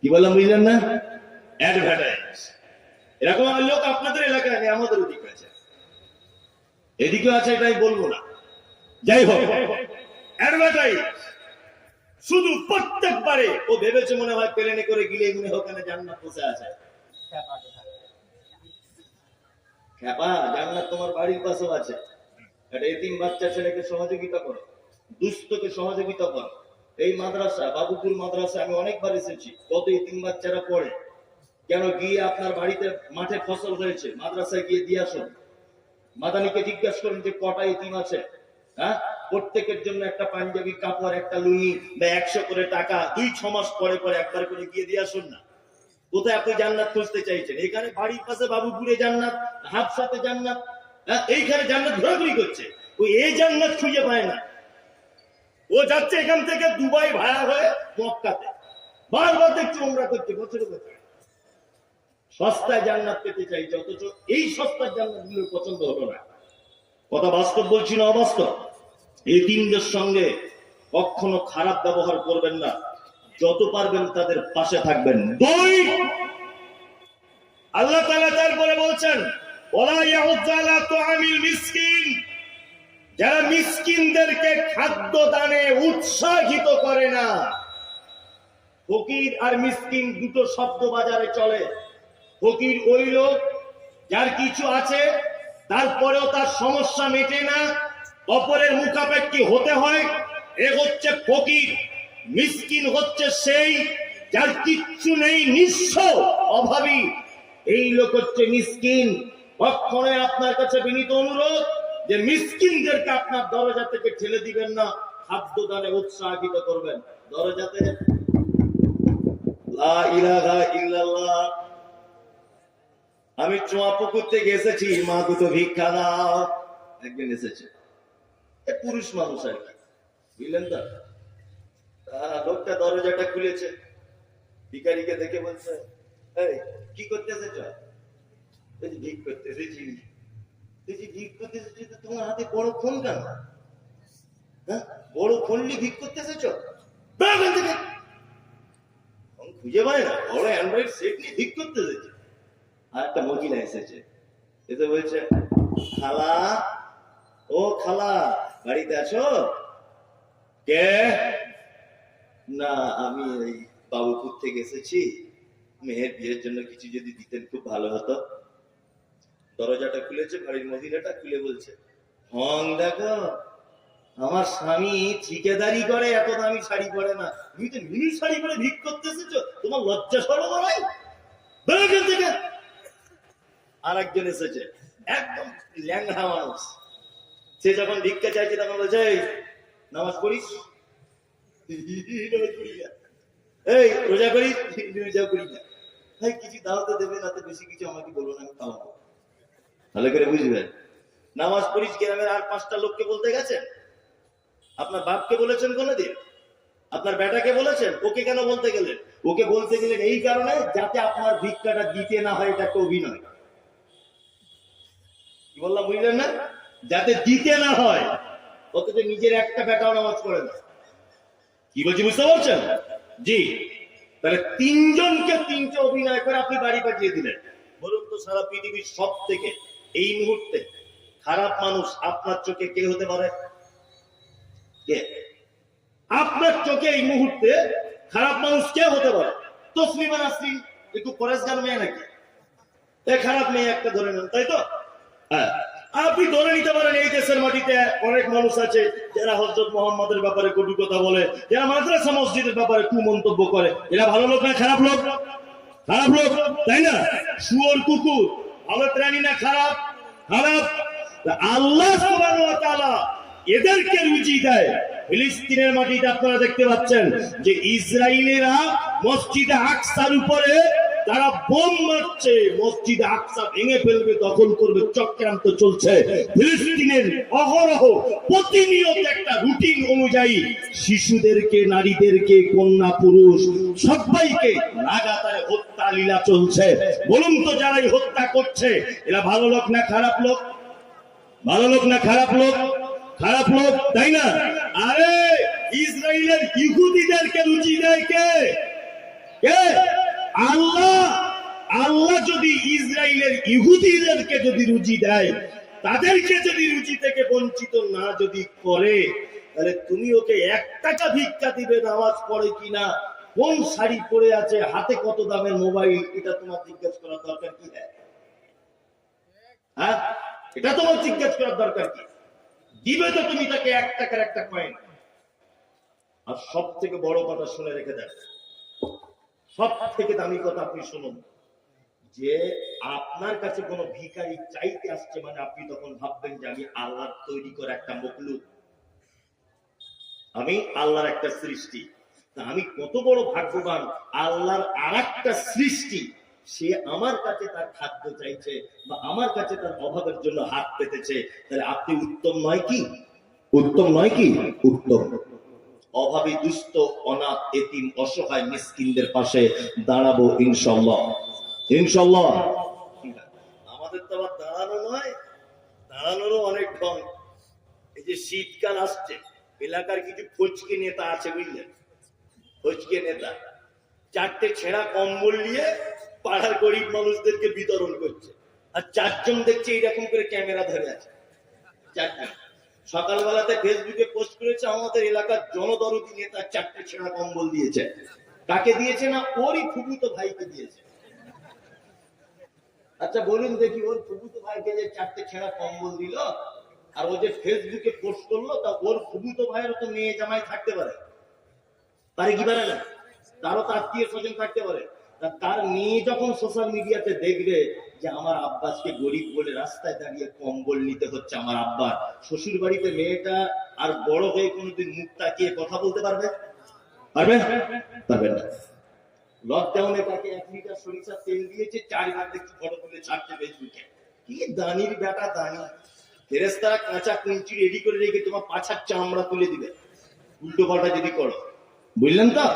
কি বললাম বুঝলেন না? অ্যাডভার্টাইজ। এরকম লোক আপনাদের এলাকায় নেই, আমাদের ওদিকে আছে, এদিকেও আছে, এটাই বলবো না। যাই হোক, অ্যাডভার্টাইজ শুধু প্রত্যেকবারে ও ভেবেছে মনে হয় প্লেনে করে গিলে মনে হয় ওখানে জান্নাত বসে আছে। খেপা, জান্নাত তোমার বাড়ির পাশেও আছে। একটা এতিম বাচ্চা ছেলেকে সহযোগিতা করো, দুস্থকে সহযোগিতা করো। এই মাদ্রাসা বাবুপুর মাদ্রাসা আমি অনেকবার এসেছি, কত এতিম বাচ্চারা পড়ে। কেন গিয়ে আপনার বাড়িতে মাঠে ফসল হয়েছে, মাদ্রাসায় গিয়ে দিয়ে আসুন। মাদানিকে জিজ্ঞাসা করুন যে কটা এতিম আছে, হ্যাঁ, প্রত্যেকের জন্য একটা পাঞ্জাবি কাপড়, একটা লুঙ্গি বা 100 করে টাকা 2-6 মাস পরে পরে একবার করে গিয়ে দিয়ে আসুন না। কোথায় আপনি জান্নাত খুঁজতে চাইছেন? এখানে বাড়ির পাশে বাবুপুরে জান্নাত, হাফসাতে জান্নাত, এইখানে জান্নাত ঘোরাঘুরি করছে। ওই এই জান্নাত খুঁজে পায় না। ও যাচ্ছে এখান থেকে দুবাই ভাড়া হয়ে মক্কাতে, বারবার দেখছি ওমরা করছে বছরে বছরে। সস্তায় জান্নাত পেতে চাইছে, অথচ এই সস্তার জান্নাত গুলো পছন্দ হলো না। কথা বাস্তব বলছি না অবাস্তব? এই তিনদের সঙ্গে কখনো খারাপ ব্যবহার করবেন না, যত পারবেন তাদের পাশে থাকবেন। 2, আল্লাহ তাআলা তারপরে বলছেন ওয়ালা ইয়াহুজ্জু আলা তুআমিল মিসকিন, যারা মিসকিনদেরকে খাদ্য দানে উৎসাহিত করে না। ফকির আর মিসকিন দুটো শব্দ বাজারে চলে। ফকির ওই লোক যার কিছু আছে তারপরেও তার সমস্যা মেটে না, অপরের মুখাপেক্ষী হতে হয়, এ হচ্ছে ফকির। মিসকিন হচ্ছে সেই যার কিচ্ছু নেই, নিঃস্ব, অভাবী, এই লোক হচ্ছে মিসকিন। কখনোই আপনার কাছে বিনীত অনুরোধ যে মিসকিনদেরকে আপনার দরজা থেকে ঠেলে দিবেন না, খাদ্য দানে উৎসাহিত করবেন। দরজাতে লা ইলাহা ইল্লাল্লাহ। আমি চুয়াপুকুর থেকে এসেছি, মা দুটো ভিক্ষা দাও। একদিন এসেছে, পুরুষ মানুষ আর কি, বুঝলেন তো? লোকটা দরজাটা খুলেছে, ভিখারিকে দেখে বলছে এই কি করতে এসেছ? ভিক করতে এসেছি। ভিক করতে এসেছি তো তোমার হাতে বড় ফোন কেন? হ্যাঁ, বড় ফোন নিয়ে ভিক করতে এসেছ? খুঁজে পায় না, বড় অ্যান্ড্রয়েড সেট নিয়ে ভিক করতে এসেছে। আর একটা মহিলা এসেছে, এতে বলছে খালা, ও খালা বাড়িতে আছো? কে? না, আমি এই বাবুপুর থেকে এসেছি, মেয়ের বিয়ের জন্য কিছু যদি দিতেন খুব ভালো হতো। দরজাটা খুলেছে, বাড়ির মহিলাটা খুলে বলছে হং দেখো, আমার স্বামী ঠিকাদারি করে, এত দামি শাড়ি পরে না, তুমি তো মিনি শাড়ি পরে ভিক করতে এসেছো, তোমার লজ্জা শরম নাই? থেকে আর একজন এসেছে, একদম ল্যাংড়া মানুষ। সে যখন ভিক্ষা চাইছে তখন বলছে নামাজ পড়িস? এই রোজা করিস? রোজা করি না। ভাই কিছু দাও তো দেবে, না তো বেশি কিছু আমাকে বলবো না, আমি খাওয়াবো। ভালো করে বুঝবেন। নামাজ পড়িস গ্রামের আর 5টা লোককে বলতে গেছেন? আপনার বাপকে বলেছেন কোনোদিন? আপনার বেটাকে বলেছেন? ওকে কেন বলতে গেলেন? ওকে বলতে গেলেন এই কারণে যাতে আপনার ভিক্ষাটা দিতে না হয়, এটা একটা অভিনয়। কি বললাম বুঝলেন না? যাতে দিতে না হয়, অথচ নিজের একটা বেটাও নামাজ পড়ে না। কি বলছি বুঝতে পারছেন? জি। তাহলে 3 জনকে 3টে অভিনয় করে আপনি বাড়ি পাঠিয়ে দিলেন। বলুন তো, সারা পৃথিবীর সব থেকে এই মুহূর্তে খারাপ মানুষ আপনার চোখে কে হতে পারে? কে আপনার চোখে এই মুহূর্তে খারাপ মানুষ কে হতে পারে? তসলিমা নাসরিন একটু পরেশগার মেয়ে নাকি? খারাপ মেয়ে একটা ধরে নেন, তাই তো? হ্যাঁ। আপনি ধরে নিতে পারেন এই দেশের মাটিতে অনেক মানুষ আছে যারা হযরত মুহাম্মদের ব্যাপারে কটু কথা বলে, যারা মাদ্রাসা মসজিদের ব্যাপারে কুমন্তব্য করে। এরা ভালো লোক না খারাপ লোক? খারাপ লোক, তাই না? শুয়োর কুকুর, ভালো প্রাণী না খারাপ? খারাপ। আল্লাহ সুবহানাহু ওয়া তাআলা এদেরকে রুজি দেয়। ফিলিস্তিনের মাটিতে আপনারা দেখতে পাচ্ছেন যে ইসরায়েলিরা মসজিদে আকসার উপরে তারা বোম মারছে, মসজিদে আকসা ভেঙে ফেলবে, দখল করবে, চক্রান্ত চলছে। ফিলিস্তিনের অহরহ প্রতিনিয়ত একটা রুটিন অনুযায়ী শিশুদেরকে, নারীদেরকে, কন্যা পুরুষ সবাইকে লাগাতার হত্যা লীলা চলছে। বলুন তো, যারাই হত্যা করছে এরা ভালো লোক না খারাপ লোক? ভালো লোক না খারাপ লোক? খারাপ লোক, তাই না? আরে ইসরায়েলের ইহুদিদেরকে রুজি দেয় কে? কে? আল্লাহ। আল্লাহ যদি ইসরায়েলের ইহুদিদেরকে যদি রুজি দেয়, তাদেরকে যদি রুজি থেকে বঞ্চিত না যদি করে, তাহলে তুমি ওকে 1 টাকা ভিক্ষা দিবে, নামাজ পড়ে কিনা, কোন শাড়ি পরে আছে, হাতে কত দামের মোবাইল, এটা তোমার জিজ্ঞেস করার দরকার কি? হ্যাঁ, এটা তোমার জিজ্ঞেস করার দরকার কি? দিবে তো তুমি তাকে 1 টাকার একটা কয়েন। আর সব থেকে বড় কথা শুনে রেখে দেন, সব থেকে দামি কথা আপনি শুনুন, যে আপনার কাছে কোন ভিখারি চাইতে আসছে, মানে আপনি তখন ভাববেন যে আমি আল্লাহর তৈরি করা একটা মখলুক, আমি আল্লাহর একটা সৃষ্টি। তা আমি কত বড় ভাগ্যবান, আল্লাহর আরেকটা সৃষ্টি সে আমার কাছে তার খাদ্য চাইছে বা আমার কাছে তার অভাবের জন্য হাত পেতেছে। তাহলে আপনি উত্তম নয় কি? উত্তম নয় কি? উত্তম। অভাবী, দুস্থ, অনাথ, এতিম, অসহায়, মিসকিনদের পাশে দাঁড়াবো ইনশাআল্লাহ। ইনশাআল্লাহ। আমাদের তো আবার দাঁড়ানো নয়, দাঁড়ানোরও অনেক ঢং। এই যে শীতকাল আসছে, এলাকার কিছু ফচকে নেতা আছে, বুঝলেন? ফচকে নেতা 4টে ছেঁড়া কম্বল নিয়ে পাড়ার গরিব মানুষদেরকে বিতরণ করছে, আর 4 জন দেখছে এইরকম করে ক্যামেরা ধরে আছে। 4 জন সকালবেলাতে ফেসবুকে পোস্ট করেছে, আমাদের এলাকার জনদরদি নেতা 4টে ছেঁড়া কম্বল দিয়েছে। কাকে দিয়েছে? না, ওরই ফুফুতো ভাইকে দিয়েছে। আচ্ছা বলুন দেখি, ওর ফুফুতো ভাইকে যে 4টে ছেঁড়া কম্বল দিল, আর ও যে ফেসবুকে পোস্ট করলো, তা ওর ফুফুতো ভাইয়ের তো মেয়ে জামাই থাকতে পারে? পারে কি পারে না? তারও তো আত্মীয় স্বজন থাকতে পারে। তার মেয়ে যখন সোশ্যাল মিডিয়াতে দেখবে যে আমার আব্বাসকে গরিব বলে রাস্তায় দাঁড়িয়ে কম্বল নিতে হচ্ছে আমার আব্বার, শ্বশুর বাড়িতে মেয়েটা আর বড় হয়ে কোনোদিন মুখ তাকিয়ে কথা বলতে পারবে? পারবে? পারবে না। লকডাউনে তাকে 1 লিটার সরিষার তেল দিয়েছে, 4 বার দেখছি ফটো তুলে ছাড়ছে ফেসবুকে। কি দানির বেটা দানি! ফেরেশতারা কাঁচা কুঞ্চি রেডি করে রেখে তোমার পাছার চামড়া তুলে দিবে উল্টো পাল্টা যদি করো, বুঝলেন তো?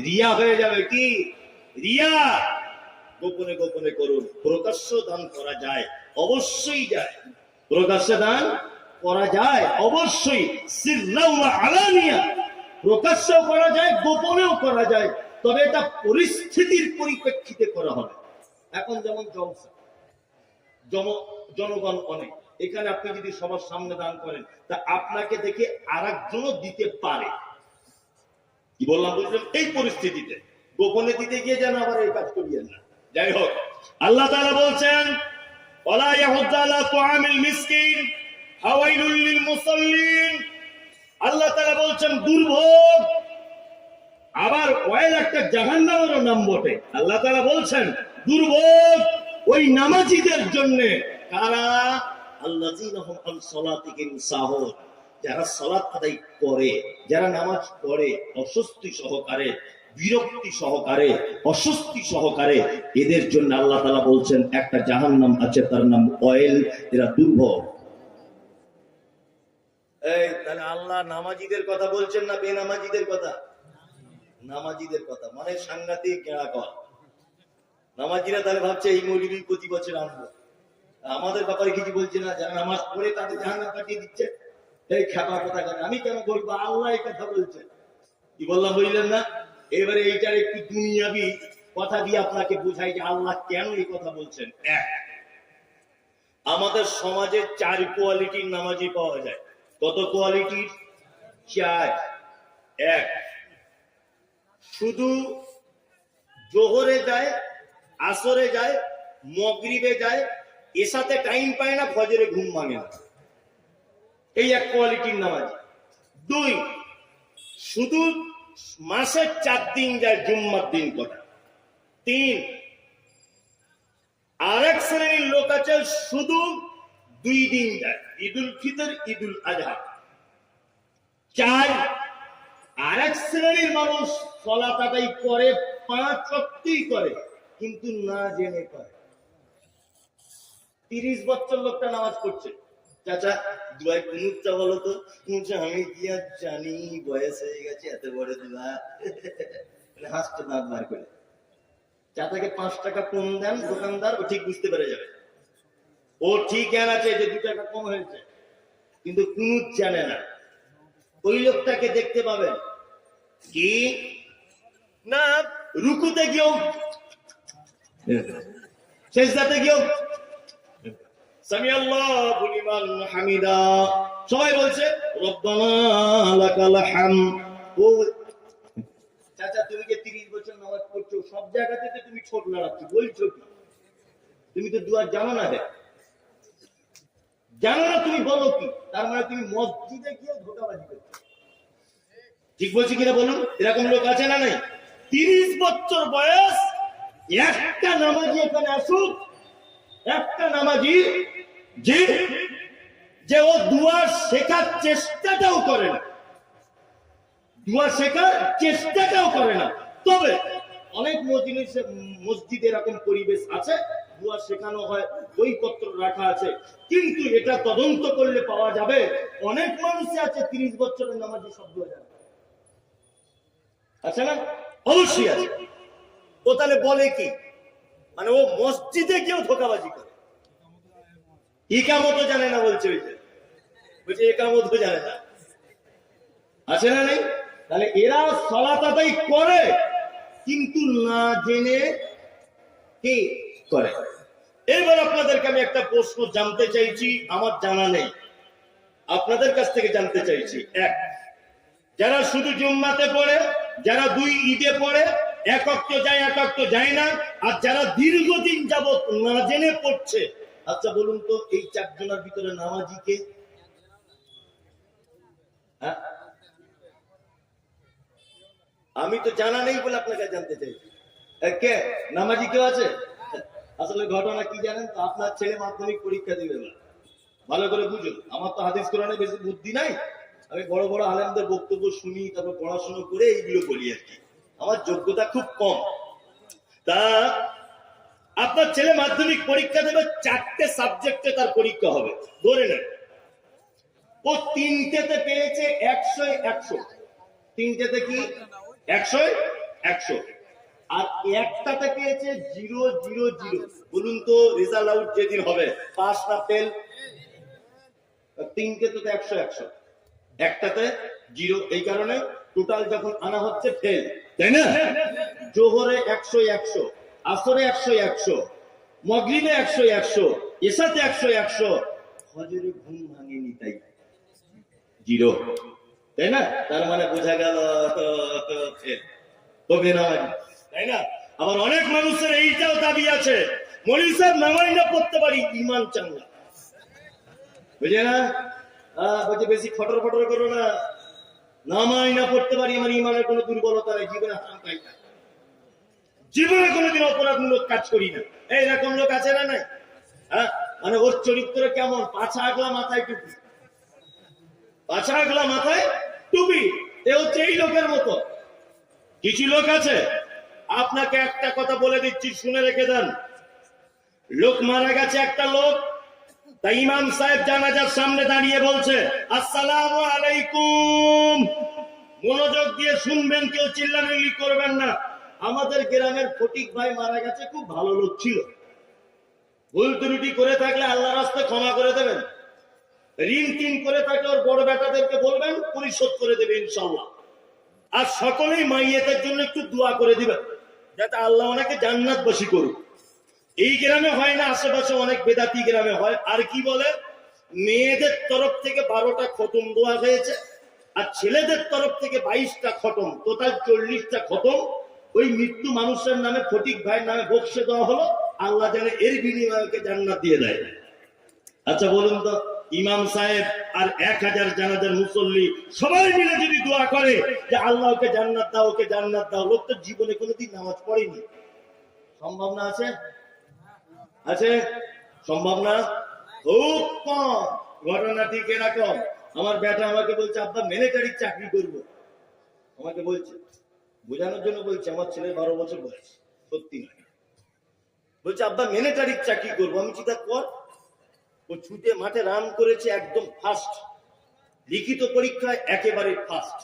রিয়া হয়ে যাবে। কি রিয়া? গোপনে গোপনে করুন। প্রকাশ্য দান করা যায়, অবশ্যই যায়। প্রকাশ্য দান করা যায় অবশ্যই, সিররাও ওয়া আলানিয়া, প্রকাশ্যেও করা যায়, গোপনেও করা যায়, তবে এটা পরিস্থিতির পরিপ্রেক্ষিতে করা হবে। এখন যেমন জলসা, জনগণ অনেক, এখানে আপনি যদি সবার সামনে দান করেন, তা আপনাকে দেখে আরেকজনও দিতে পারে। কি বললাম বুঝলেন? এই পরিস্থিতিতে গোপনে দিতে গিয়ে যেন আবার এই কাজ করিয়েন না। যাই হোক, আল্লাহ তাআলা বলছেন, ওয়ালা ইয়াহুদ্দু আলা তুআমিল মিসকিন ফাওয়াইলুল লিল মুসাল্লিন। আল্লাহ তাআলা বলছেন দুর্ভোগ, আবার ওয়াইল একটা জাহান্নামেরও নাম বটে। আল্লাহ তাআলা বলছেন দুর্ভোগ ওই নামাজীদের জন্য। কারা? আল্লাযীনা হুম আন সালাতিহিম সাহুন, যারা সালাত আদায় করে, যারা নামাজ পড়ে অস্বস্তি সহকারে, বিরক্তি সহকারে, অস্বস্তি সহকারে, এদের জন্য আল্লাহ তাআলা বলছেন একটা জাহান্নাম আছে, তার নাম ওয়াইল। এরা দুর্ভোগ। এই তাহলে আল্লাহ নামাজীদের কথা বলছেন না বেনামাজীদের কথা? নামাজীদের কথা, মানে সাংঘাতিক গেঁড়া কর। নামাজীরা তাহলে ভাবছে এই মৌলবী প্রতি বছর আনবো, আমাদের ব্যাপারে কিছু বলছে না, যারা নামাজ পড়ে তাদের জাহান্নাম কাটিয়ে দিচ্ছে। এই খেপা কথা কথা আমি কেন বলবো? আল্লাহ এই কথা বলছেন। কি বললাম বুঝলেন না? এবারে এইটার একটু দুনিয়াবি কথা দিয়ে আপনাকে বুঝাই যে আল্লাহ কেন এই কথা বলছেন। এক, আমাদের সমাজে 4 কোয়ালিটির নামাজি পাওয়া যায়। কত কোয়ালিটির? 4। 1, শুধু জোহরে যায়, আসরে যায়, মাগরিবে যায়, এসাতে টাইম পায় না, ফজরে ঘুম ভাঙে না। এই এক কোয়ালিটির নামাজ। দুই, শুধু মাসের 4 দিন যায়, জুম্মার দিন কটা। তিন, আরেক শ্রেণীর লোক আছে শুধু 2 দিন যায়, ঈদুল ফিতর, ঈদুল আজহা। 4, আরেক শ্রেণীর মানুষ সালাত আদায় করে, 5 ওয়াক্তই করে, কিন্তু না জেনে করে। 30 বছর লোকটা নামাজ পড়ছে, চাচা দুয়ায় কুনুতটা বলো তো। আমি কি আর জানি, বয়স হয়ে গেছে, এত বড় দুয়া। হাসতে দাঁত বার করে। চাচাকে 5 টাকা কম দেন দোকানদার, ও ঠিক বুঝতে পেরে যাবে। ও ঠিক জ্ঞান আছে যে 2 টাকা কম হয়েছে, কিন্তু কুনুত জানে না। ওই লোকটাকে দেখতে পাবেন কি না, রুকুতে গিয়েও, সেজদাতে গিয়েও সামি আল্লাহু লিমান হামিদা, সবাই বলছে রব্বানা লাকাল হামদ। ও চাচা, তুমি যে 30 বছর নামাজ পড়ছো, সব জায়গাতে তো তুমি ছোট লড়াচ্ছ, বলছো কি? তুমি তো দুয়া জানো না, জানো না, তুমি বলো কি? তার মানে তুমি মসজিদে গিয়ে ধোঁকাবাজি করছো। ঠিক বলছি কিনা বলুন? এরকম লোক আছে না নাই? 30 বছর বয়স, একটা নামাজি এখানে আসুক, একটা নামাজি যে ও দুয়া শেখার চেষ্টাটাও করে না, দুয়া শেখার চেষ্টাটাও করে না। তবে অনেক মসজিদে এরকম পরিবেশ আছে, দুয়া শেখানো হয়, বইপত্র রাখা আছে, কিন্তু এটা তদন্ত করলে পাওয়া যাবে অনেক মানুষই আছে 30 বছরের নামাজি শব্দ জানে। আছে না? অবশ্যই আছে। ও তাহলে বলে কি? মানে ও মসজিদে গিয়েও ধোঁকাবাজি করে, ইকামতও জানে না, বলছে ইকামতও জানে না। আছে না নেই? তাহলে এরা সালাত আদায় করে, কিন্তু না জেনে কি করে। এবার আপনাদেরকে আমি একটা প্রশ্ন জানতে চাইছি, আমার জানা নেই, আপনাদের কাছ থেকে জানতে চাইছি। এক, যারা শুধু জুম্মাতে পড়ে, যারা 2 ঈদে পড়ে, এক ওয়াক্ত যায় এক ওয়াক্ত যায় না, আর যারা দীর্ঘদিন যাবত না জেনে পড়ছে, আচ্ছা বলুন তো এই 4 জনের ভিতরে নামাজি কে? আমি তো জানা নেই বলে আপনাকে জানতে চাইছি, কে নামাজি কেউ আছে? আসলে ঘটনা কি জানেন তো, আপনার ছেলে মাধ্যমিক পরীক্ষা দিবে, ভালো করে বুঝুন। আমার তো হাদিস কোরআনে বেশি বুদ্ধি নাই, আমি বড় বড় আলেমদের বক্তব্য শুনি, তারপর পড়াশোনা করে এইগুলো বলি আর কি, আমার যোগ্যতা খুব কম। তা আপনার ছেলে মাধ্যমিক পরীক্ষা দেবে, 4টে সাবজেক্টে তার পরীক্ষা হবে, ধরে নেন ও 3টেতে পেয়েছে 100-100, 3টেতে কি 100-100, আর একটাতে পেয়েছে 0-0-0। বলুন তো রেজাল্ট আউট যেদিন হবে, পাস না ফেল? 3টেতে তো 100-100, একটাতে 0, এই কারণে টোটাল যখন আনা হচ্ছে ফেল, তাই না? জোহরে 100-100, আসরে 100-100, মাগরিবে 100-100, এশাতে 100-100, ফজরে ঘুম ভাঙেনি তাই 0, তাই না? তার মানে বোঝা গেল তবে না, তাই না? আবার অনেক মানুষের এইটাও দাবি আছে, মৌলভী সাহেব নামাজ না পড়তে পারি, ঈমান চাঙ্গা, বুঝে না? বলছে বেশি ফটর ফটর করো না, নামাজ না পড়তে পারি, আমার ঈমানের কোনো দুর্বলতা নেই, জীবনে হারাম খাই না, জীবনে কোনোদিন অপরাধমূলক কাজ করি না, এইরকম লোক আছে না নাই? মানে ওর চরিত্র কেমন? পাছা আগলা মাথায় টুপি, পাছা আগলা মাথায় টুপি, এ হচ্ছে এই লোকের মতো। কিছু লোক আছে, আপনাকে একটা কথা বলে দিচ্ছি, শুনে রেখে দেন। লোক মারা গেছে একটা লোক, তাই ইমাম সাহেব জানাজার সামনে দাঁড়িয়ে বলছে আসসালামু আলাইকুম, মনোযোগ দিয়ে শুনবেন, কেউ চিল্লামিল্লি করবেন না। আমাদের গ্রামের ফটিক ভাই মারা গেছে, খুব ভালো লোক ছিল, ভুল ত্রুটি করে থাকলে আল্লাহর রাস্তায় ক্ষমা করে দেবেন, ঋণ টিন করে থাকলে ওর বড় বেটাদেরকে বলবেন, পরিশোধ করে দেবে ইনশাআল্লাহ। আর সকলেই মাইয়াতের জন্য একটু দোয়া করে দিবেন, যাতে আল্লাহ ওনাকে জান্নাতবাসী করুক। এই গ্রামে হয় না, আশেপাশে অনেক বেদাতি গ্রামে হয়। আর কি বলে, মেয়েদের তরফ থেকে 12টা খতম দোয়া হয়েছে, আর ছেলেদের তরফ থেকে 22টা খতম, টোটাল 40টা খতম ওই মৃত্যু মানুষের নামে, ফটিক ভাইয়ের নামে বক্সে দেওয়া হলো। আল্লাহ যেন এর বিনিময়কে জান্নাত দিয়ে দেয়। আচ্ছা বলুন তো, ইমাম সাহেব আর 1000 জানাজার মুসল্লি সবাই মিলে যদি দোয়া করে যে আল্লাহ ওকে জান্নাত দাও, ওকে জান্নাত দাও, লোক তো জীবনে কোনোদিন নামাজ পড়েনি, সম্ভব না? আছে আছে সম্ভব না? খুব কম। ঘটনা ঠিক এরকম, আমার বেটা আমাকে বলছে আব্বা মিলিটারির চাকরি করবো। আমাকে বলছে, বোঝানোর জন্য বলছে, আমার ছেলে 12 বছর বয়স, সত্যি নয়। বলছে আব্বা মিলিটারির চাকরি করবো। আমি চিন্তা কর, ও ছুটে মাঠে রান করেছে একদম ফার্স্ট, লিখিত পরীক্ষায় একেবারে ফার্স্ট,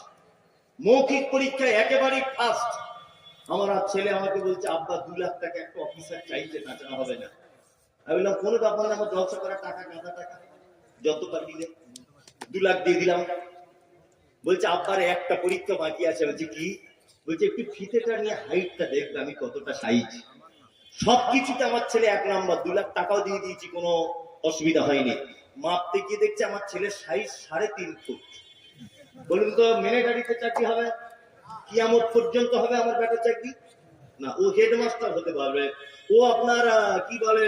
মৌখিক পরীক্ষায় একেবারে ফার্স্ট। আমার ছেলে আমাকে বলছে আব্বা 2 লাখ টাকা একটা অফিসার চাইছে, তাছাড়া হবে না। আমি বললাম কোনো ব্যাপার না, আমার জলসা করা টাকা, গাঁদা টাকা যত পারবি 2 লাখ দিয়ে দিলাম। বলছে আব্বার একটা পরীক্ষা বাকি আছে। বলছে কি? বলছে একটু ফিতেটা নিয়ে হাইটটা দেখবে আমি কতটা সাইজ। সবকিছুতে আমার ছেলে 1 নাম্বার, 2 লাখ টাকাও দিয়ে দিয়েছি, কোনো অসুবিধা হয়নি। মাপতে গিয়ে দেখছে আমার ছেলের সাইজ 3.5 ফুট। বলুন তো মিলিটারিতে চাকরি হবে? কিয়ামত পর্যন্ত হবে আমার বেটার চাকরি? না, ও হেডমাস্টার হতে পারবে, ও আপনার কি বলে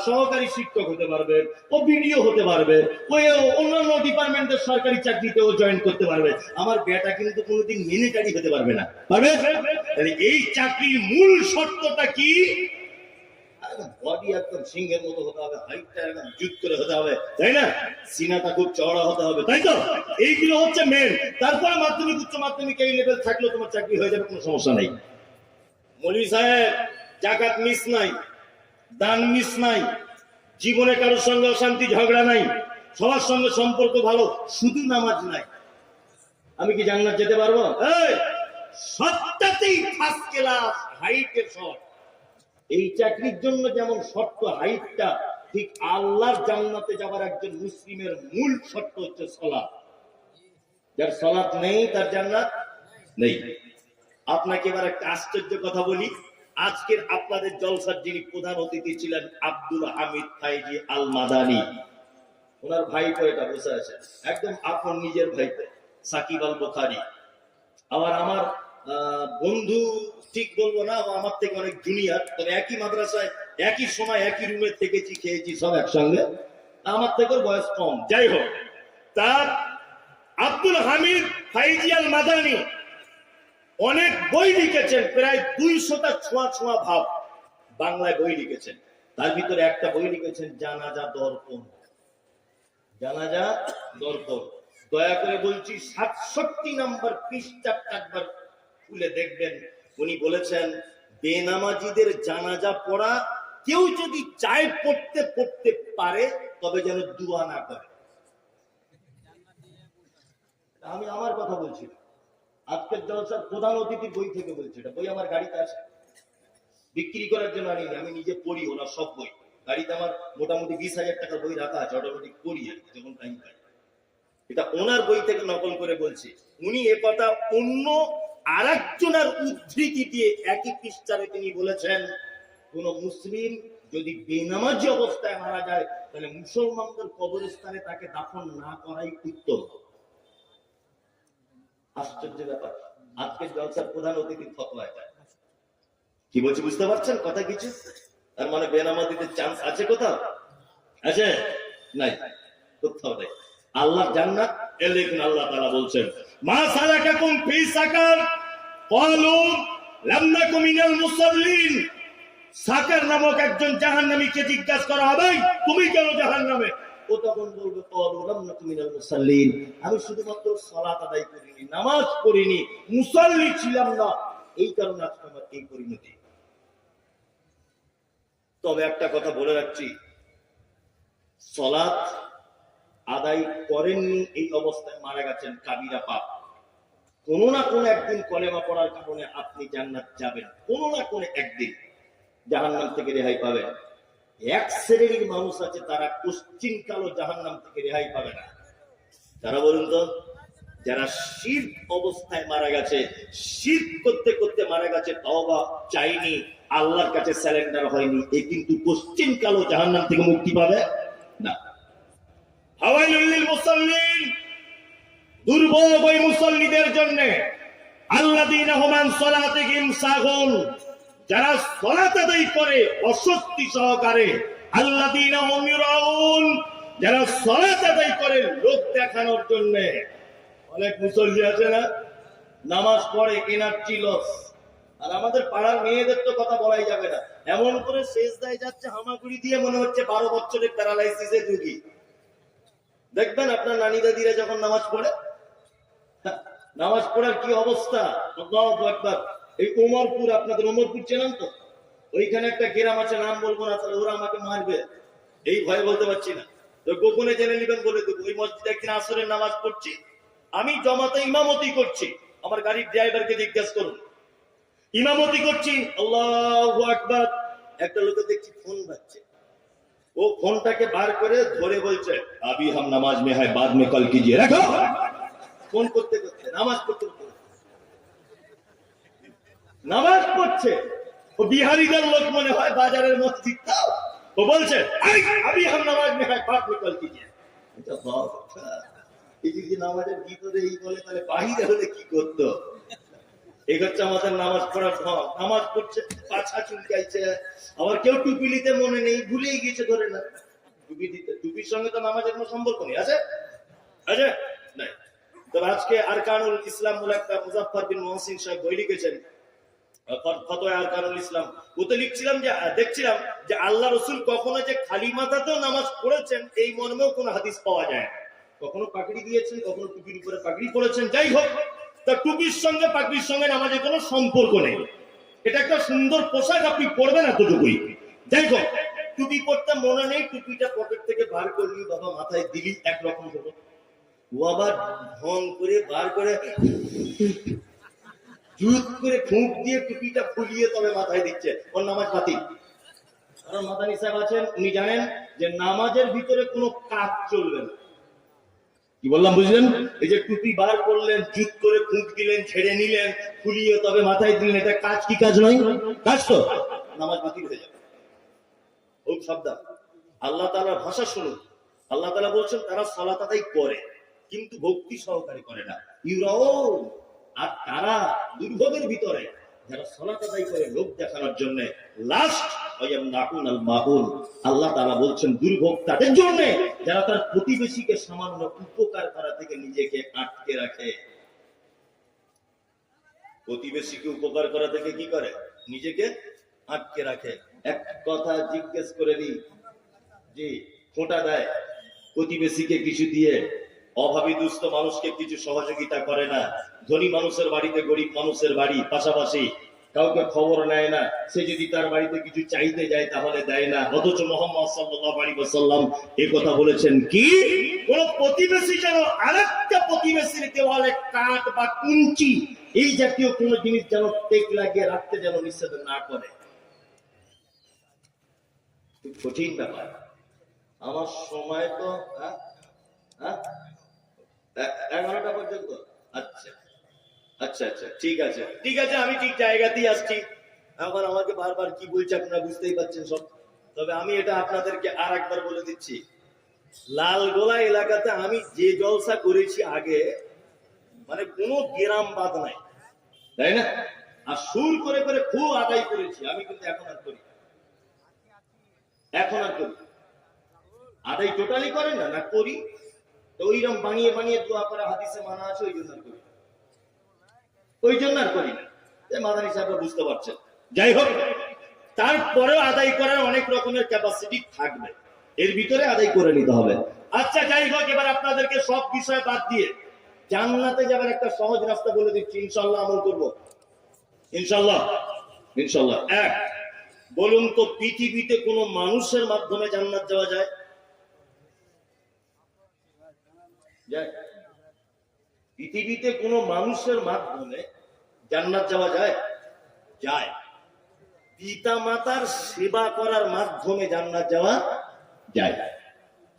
সহকারী শিক্ষক হতে পারবে, ও বিডিও হতে পারবে, ও অন্যান্য ডিপার্টমেন্টের সরকারি চাকরিতে ও জয়েন করতে পারবে। আমার বেটা কিন্তু কোনোদিন মিলিটারি হতে পারবে না। পারবে? এই চাকরির মূল শর্তটা কি? বডি একদম সিংহের মতো হতে হবে, হাইটটা একদম জুত করে হতে হবে, তাই না? সিনাটা খুব চওড়া হতে হবে, তাই তো? এইগুলো হচ্ছে মেন। তারপরে মাধ্যমিক, উচ্চ মাধ্যমিক এই লেভেল থাকলেও তোমার চাকরি হয়ে যাবে, কোনো সমস্যা নেই। মৌলভী সাহেব, জাকাত মিস নাই, দান মিস নাই, জীবনে কারোর সঙ্গে অশান্তি ঝগড়া নাই, সবার সঙ্গে সম্পর্ক ভালো, শুধু নামাজ নাই, আমি কি জান্নাত যেতে পারবো? এই সবটাতেই ফার্স্ট ক্লাস, হাইটের শর্ট। এই চাকরির জন্য যেমন শর্ত হাইটটা, ঠিক আল্লাহর জান্নাতে যাবার একজন মুসলিমের মূল শর্ত হচ্ছে সালাত। যার সালাত নেই তার জান্নাত নেই। আপনাকে এবার একটা আশ্চর্য কথা বলি। আজকের আপনাদের জলসার যিনি প্রধান অতিথি ছিলেন আব্দুল হামিদ ফাইজি আল মাদানী, ওনার ভাইপো এটা বসে আছে, একদম আপন নিজের ভাইপো, সাকিব আল বুখারী। আবার আমার বন্ধু ঠিক বলবো না, আমার থেকে অনেক জুনিয়র, তবে একই মাদ্রাসায় একই সময় একই রুমে থেকেছি, খেয়েছি সব একসঙ্গে, আমার থেকে বয়স কম। যাই হোক, তার আব্দুল হামিদ ফাইজি আল মাদানী অনেক বই লিখেছেন, প্রায় 200টা ছোঁয়া ভাব বাংলায় বই লিখেছেন। তার ভিতরে একটা বই লিখেছেন জানাজা দর্পণ। জানাজা দর্পণ, দয়া করে বলছি 67 নম্বর পৃষ্ঠাটা একবার খুলে দেখবেন। উনি বলেছেন বেনামাজিদের জানাজা পড়া কেউ যদি চায় পড়তে পারে, তবে যেন দুয়া না করে। আমি আমার কথা বলছি, আজকের জলসার প্রধান অতিথির বই থেকে বলছি। এটা বই আমার গাড়িতে আছে, বিক্রি করার জন্য আনিনি, আমি নিজে পড়ি ওনার সব বই। গাড়িতে আমার মোটামুটি 20,000 টাকার বই রাখা আছে, অটোমেটিক পড়ি আর যখন টাইম পাই। এটা ওনার বই থেকে নকল করে বলছি। উনি এ কথা অন্য আরেকজনের উদ্ধৃতি দিয়ে একই পৃষ্ঠারে তিনি বলেছেন, কোন মুসলিম যদি বেনামাজি অবস্থায় মারা যায়, তাহলে মুসলমানদের কবরস্থানে তাকে দাফন না করাই উত্তম। আশ্চর্য ব্যাপার, আজকের জলসার প্রধান অতিথির ফতোয়া এটা। কি বলছি বুঝতে পারছেন কথা কিছু? তার মানে বেনামাজিদের চান্স আছে কোথাও? আছে? নাই, কোথাও নেই। আল্লাহ জান্নাত এলেন। আল্লাহ তাআলা বলছেন মা সালাকাকুম ফি সাকার ক্বালু লাম নাকু মিনাল মুসাল্লিন। সাকার নামক একজন জাহান্নামীকে জিজ্ঞাসা করা হবে, তুমি কেন জাহান্নামে? ও তখন বলবে ক্বালু লাম নাকু মিনাল মুসাল্লিন, আমি শুধুমাত্র সালাত আদায় করিনি, নামাজ পড়িনি, মুসাল্লি ছিলাম না, এই কারণে আজকে আমার এই পরিণতি। তবে একটা কথা বলে রাখছি, সালাত আদায় করেননি এই অবস্থায় মারা গেছেন, কাবিরা পাপ। কোন না কোন একদিন কলেমা পড়ার কারণে আপনি জান্নাত যাবেন, কোন না কোন একদিন জাহান্নাম থেকে রেহাই পাবেন। এক শ্রেণীর মানুষ আছে, তারা কোশ্চিনকালও জাহান্নাম থেকে রেহাই পাবে না। তারা বলুন তো, যারা শিরক অবস্থায় মারা গেছে, শিরক করতে করতে মারা গেছে, তওবা চাইনি, আল্লাহর কাছে সারেন্ডার হয়নি, এ কিন্তু কোশ্চিনকালও জাহান্নাম থেকে মুক্তি পাবে না। হাওয়াইলুল লিল মুসাল্লিন, দুর্ভোগ ওই মুসল্লিদের জন্য, আল্লাযীনা হুম আন সালাতিহিম সাহুন, যারা সালাত আদায় করে অস্বস্তি সহকারে, আল্লাযীনা হুম ইউরাউন, যারা সালাত আদায় করে লোক দেখানোর জন্য। অনেক মুসল্লি আছে না, নামাজ পড়ে এনার্জি লস। আর আমাদের পাড়ার মেয়েদের তো কথা বলাই যাবে না, এমন করে সেজদায় যাচ্ছে হামাগুড়ি দিয়ে, মনে হচ্ছে 12 বছরের প্যারালাইসিসের রোগী। দেখবেন আপনার নানি দাদিরা যখন নামাজ পড়ে, নামাজ পড়ার কি অবস্থা। আল্লাহু আকবার। এই ওমরপুর, আপনাদের ওমরপুর চেনেন তো, ওইখানে একটা গ্রাম আছে, নাম বলবো না, তাহলে ওরা আমাকে মারবে, এই ভয়ে বলতে পারছি না, তো গোপনে জেনে নেবেন বলে দেবো। ওই মসজিদে একদিন আসরের নামাজ পড়ছি, আমি জমাতে ইমামতি করছি, আমার গাড়ির ড্রাইভারকে জিজ্ঞাসা করুন, ইমামতি করছি, আল্লাহু আকবার। একটা লোকে দেখছি ফোন বাজছে, ও ফোনটাকে বার করে ধরে বলছে, আবি হাম নামাজ মে হ্যায়, বাদ মে কল কিজিয়ে। রাখো, ফোন করতে করতে নামাজ পড়তে পড়তে নামাজ পড়ছে। ও বিহারিদের লোক মনে হয়, বাজারের মসজিদটা। ও বলছে, আবি হাম নামাজ মে হ্যায়, বাদ মে কল কিজিয়ে। এটা বাবা, এই যদি নামাজের ভিতরে এই বলে, তাহলে বাহিরে হলে কি করতো? এই হচ্ছে আমাদের নামাজ পড়ার ঢং। নামাজ পড়ছে, পাছা চুলকাইছে, আবার কেউ টুপি নিতে মনে নেই, ভুলেই গেছে, ধরে না টুপি দিতে। টুপির সঙ্গে তো নামাজের কোনো সম্পর্ক নেই, আছে আছে নাই। তবে আজকে আরকানুল ইসলাম বলে একটা মুজাফফর বিন মুহসিন সাহেব বই লিখেছেন, ফতোয়া আরকানুল ইসলাম। ওতে লিখছিলাম যে, দেখছিলাম যে আল্লাহ রসুল কখনো যে খালি মাথাতেও নামাজ পড়েছেন এই মর্মেও কোনো হাদিস পাওয়া যায় না। কখনো পাগড়ি দিয়েছেন, কখনো টুপির উপরে পাগড়ি পড়েছেন। যাই হোক, তা টুপির সঙ্গে পাগড়ির সঙ্গে নামাজের কোনো সম্পর্ক নেই। এটা একটা সুন্দর পোশাক, আপনি পরবেন এতটুকুই। যাই হোক, টুপি পরতে মনে নেই, টুপিটা পকেট থেকে বার করলি, বাবা মাথায় দিলি, একরকম হলো। ও আবার ঢং করে বার করে জুত করে ফুঁক দিয়ে টুপিটা ফুলিয়ে তবে মাথায় দিচ্ছে, ওর নামাজ বাতিল। কারণ মাদানী সাহেব আছেন, উনি জানেন যে নামাজের ভিতরে কোনো কাজ চলবে না। কি বললাম বুঝলেন? এই যে টুপি বার করলেন, জুত করে ফুঁক দিলেন, ছেড়ে নিলেন, ফুলিয়ে তবে মাথায় দিলেন, এটা কাজ কি কাজ নয়? কাজ তো। নামাজ বাতিল হয়ে যাবে। খুব সাবধান, আল্লাহ তাআলার ভাষা শুনুন। আল্লাহ তাআলা বলছেন তারা সালাত আদায় করে কিন্তু ভক্তি সহকারে করে না। ইউরাউন, আর তারা দুর্ভোগের ভিতরে, যারা সালাত আদায় করে লোক দেখানোর জন্য। লাস্ট ওয়ায়ামনাউন আল মাউন, আল্লাহ তাআলা বলছেন দুর্ভোগ তাদের জন্য যারা তার প্রতিবেশীকে সামান্য উপকার করা থেকে নিজেকে আটকে রাখে। প্রতিবেশীকে উপকার করা থেকে কি করে? নিজেকে আটকে রাখে। এক কথা জিজ্ঞেস করে দিই, জি, খোঁটা দেয়, প্রতিবেশীকে কিছু দিয়ে, অভাবী দুস্থ মানুষকে কিছু সহযোগিতা করে না, ধনী মানুষের বাড়িতে গরিব মানুষের বাড়ি পাশাপাশি, কাউকে খবর নেয় না, সে যদি তার বাড়িতে কিছু চাইতে যায় তাহলে দেয় না। অথচ মুহাম্মদ সাল্লাল্লাহু আলাইহি ওয়াসাল্লাম এই কথা বলেছেন, কি কোন প্রতিবেশী যেন আরেকটা প্রতিবেশীর দেওয়ালে কাঠ বা কুঞ্চি এই জাতীয় কোন জিনিস যেন টেক লাগিয়ে রাখতে যেন নিষেধ না করে। খুব কঠিন ব্যাপার। আমার সময় তো 11টা পর্যন্ত। আচ্ছা আচ্ছা আচ্ছা, ঠিক আছে ঠিক আছে, আমি ঠিক জায়গাতেই আসছি। এখন আমাকে বারবার কি বলছে আপনারা বুঝতেই পারছেন সব। তবে আমি এটা আপনাদেরকে আর একবার বলে দিচ্ছি, লালগোলা এলাকাতে আমি যে জলসা করেছি আগে, মানে কোনো গ্রাম বাদ নাই, তাই না? আর সুর করে করে খুব আদায় করেছি আমি, কিন্তু এখন আর করি, এখন আর করি। আদায় টোটালি করে না, না করি তো ওইরকম বানিয়ে বানিয়ে দোয়া করা হাদিসে মানা আছে, ওই জন্য আর করি, ওই জন্য আর করি না। মাদানী সাহেবরা বুঝতে পারছেন। যাই হোক, তারপরেও আদায় করার অনেক রকমের ক্যাপাসিটি থাকবে, এর ভিতরে আদায় করে নিতে হবে। আচ্ছা যাই হোক, এবার আপনাদেরকে সব বিষয় বাদ দিয়ে জান্নাতে যাবার একটা সহজ রাস্তা বলে দিচ্ছি, ইনশাআল্লাহ আমল করব, ইনশাআল্লাহ ইনশাআল্লাহ। এক, বলুন তো পৃথিবীতে কোন মানুষের মাধ্যমে জান্নাত যাওয়া যায়? যায়? পৃথিবীতে কোন মানুষের মাধ্যমে জান্নাত যাওয়া যায়? যায়। পিতা মাতার সেবা করার মাধ্যমে জান্নাত যাওয়া যায়।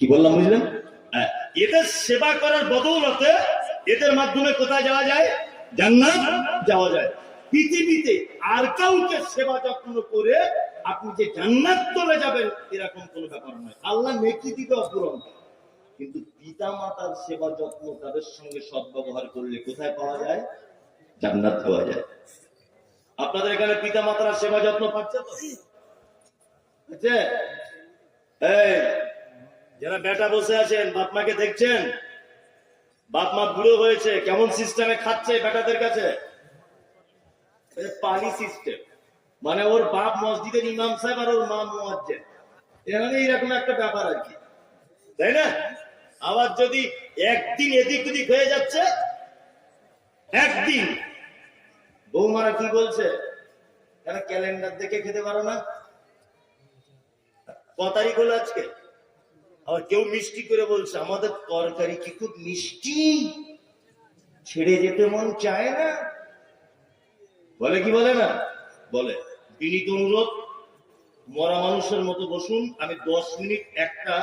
কি বললাম বুঝলেন? এদের সেবা করার বদৌলতে এদের মাধ্যমে কোথায় যাওয়া যায়? জান্নাত যাওয়া যায়। পৃথিবীতে আর কাউকে সেবা যত্ন করে আপনি যে জান্নাত চলে যাবেন এরকম কোন ব্যাপার নয়। আল্লাহ নেকি দিবে অপূরন্ত, কিন্তু পিতা মাতার সেবা যত্ন, তাদের সঙ্গে সদ্ব্যবহার করলে কোথায় পাওয়া যায়? জান্নাত পাওয়া যায়। আপনাদের এখানে পিতা মাতার সেবা যত্ন পাচ্ছে তো? আচ্ছা, এই যারা বেটা বসে আছেন, বাপ মাকে দেখছেন? বাপ মা বুড়ো হয়েছে, কেমন সিস্টেমে খাচ্ছে বেটাদের কাছে? পালি সিস্টেম, মানে ওর বাপ মসজিদের ইমাম সাহেব আর ওর মা মুয়াজ্জিন, এখানে এইরকম একটা ব্যাপার আর কি, তাই না? আবার যদি একদিন এদিক ওদিক হয়ে যাচ্ছে, একদিন বৌমারা কি বলছে, তারা ক্যালেন্ডার দেখে খেতে পারো না? ক তারিখ হলো আজকে? আবার কেউ মিষ্টি করে বলছে, আমাদের তরকারি কি খুব মিষ্টি, ছেড়ে যেতে মন চায় না। বলে কি বলে না? বলে। বিনীত অনুরোধ, মরা মানুষের মতো বসুন, আমি 10 মিনিট একটা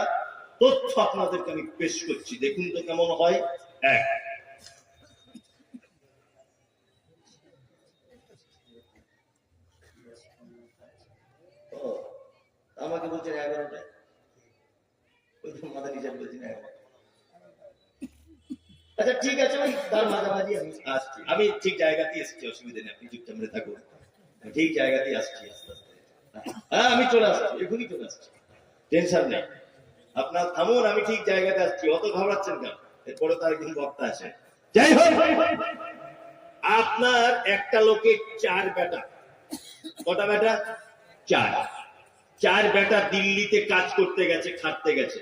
তথ্য আপনাদেরকে আমি পেশ করছি, দেখুন তো কেমন হয়। আমাকে বলছেন 11টায়, মাদার হিসাব বলছেন 11। আচ্ছা ঠিক আছে, ভাই তার মাঝামাঝি আমি আসছি, আমি ঠিক জায়গাতেই এসেছি, অসুবিধা নেই, আপনি চুপচাপ মেরে থাকুন, ঠিক জায়গাতেই আসছি আস্তে আস্তে। হ্যাঁ আমি চলে আসছি, এখনই চলে আসছি, টেনশন নেই, আপনার থামুন, আমি ঠিক জায়গাতে আসছি, অত ঘাবড়াচ্ছেন কেন? এরপরে তো আরেকদিন বক্তা আছে। যাই হোক, আপনার একটা লোকের 4 বেটা। কটা বেটা? 4। 4 বেটা দিল্লিতে কাজ করতে গেছে, খাটতে গেছে।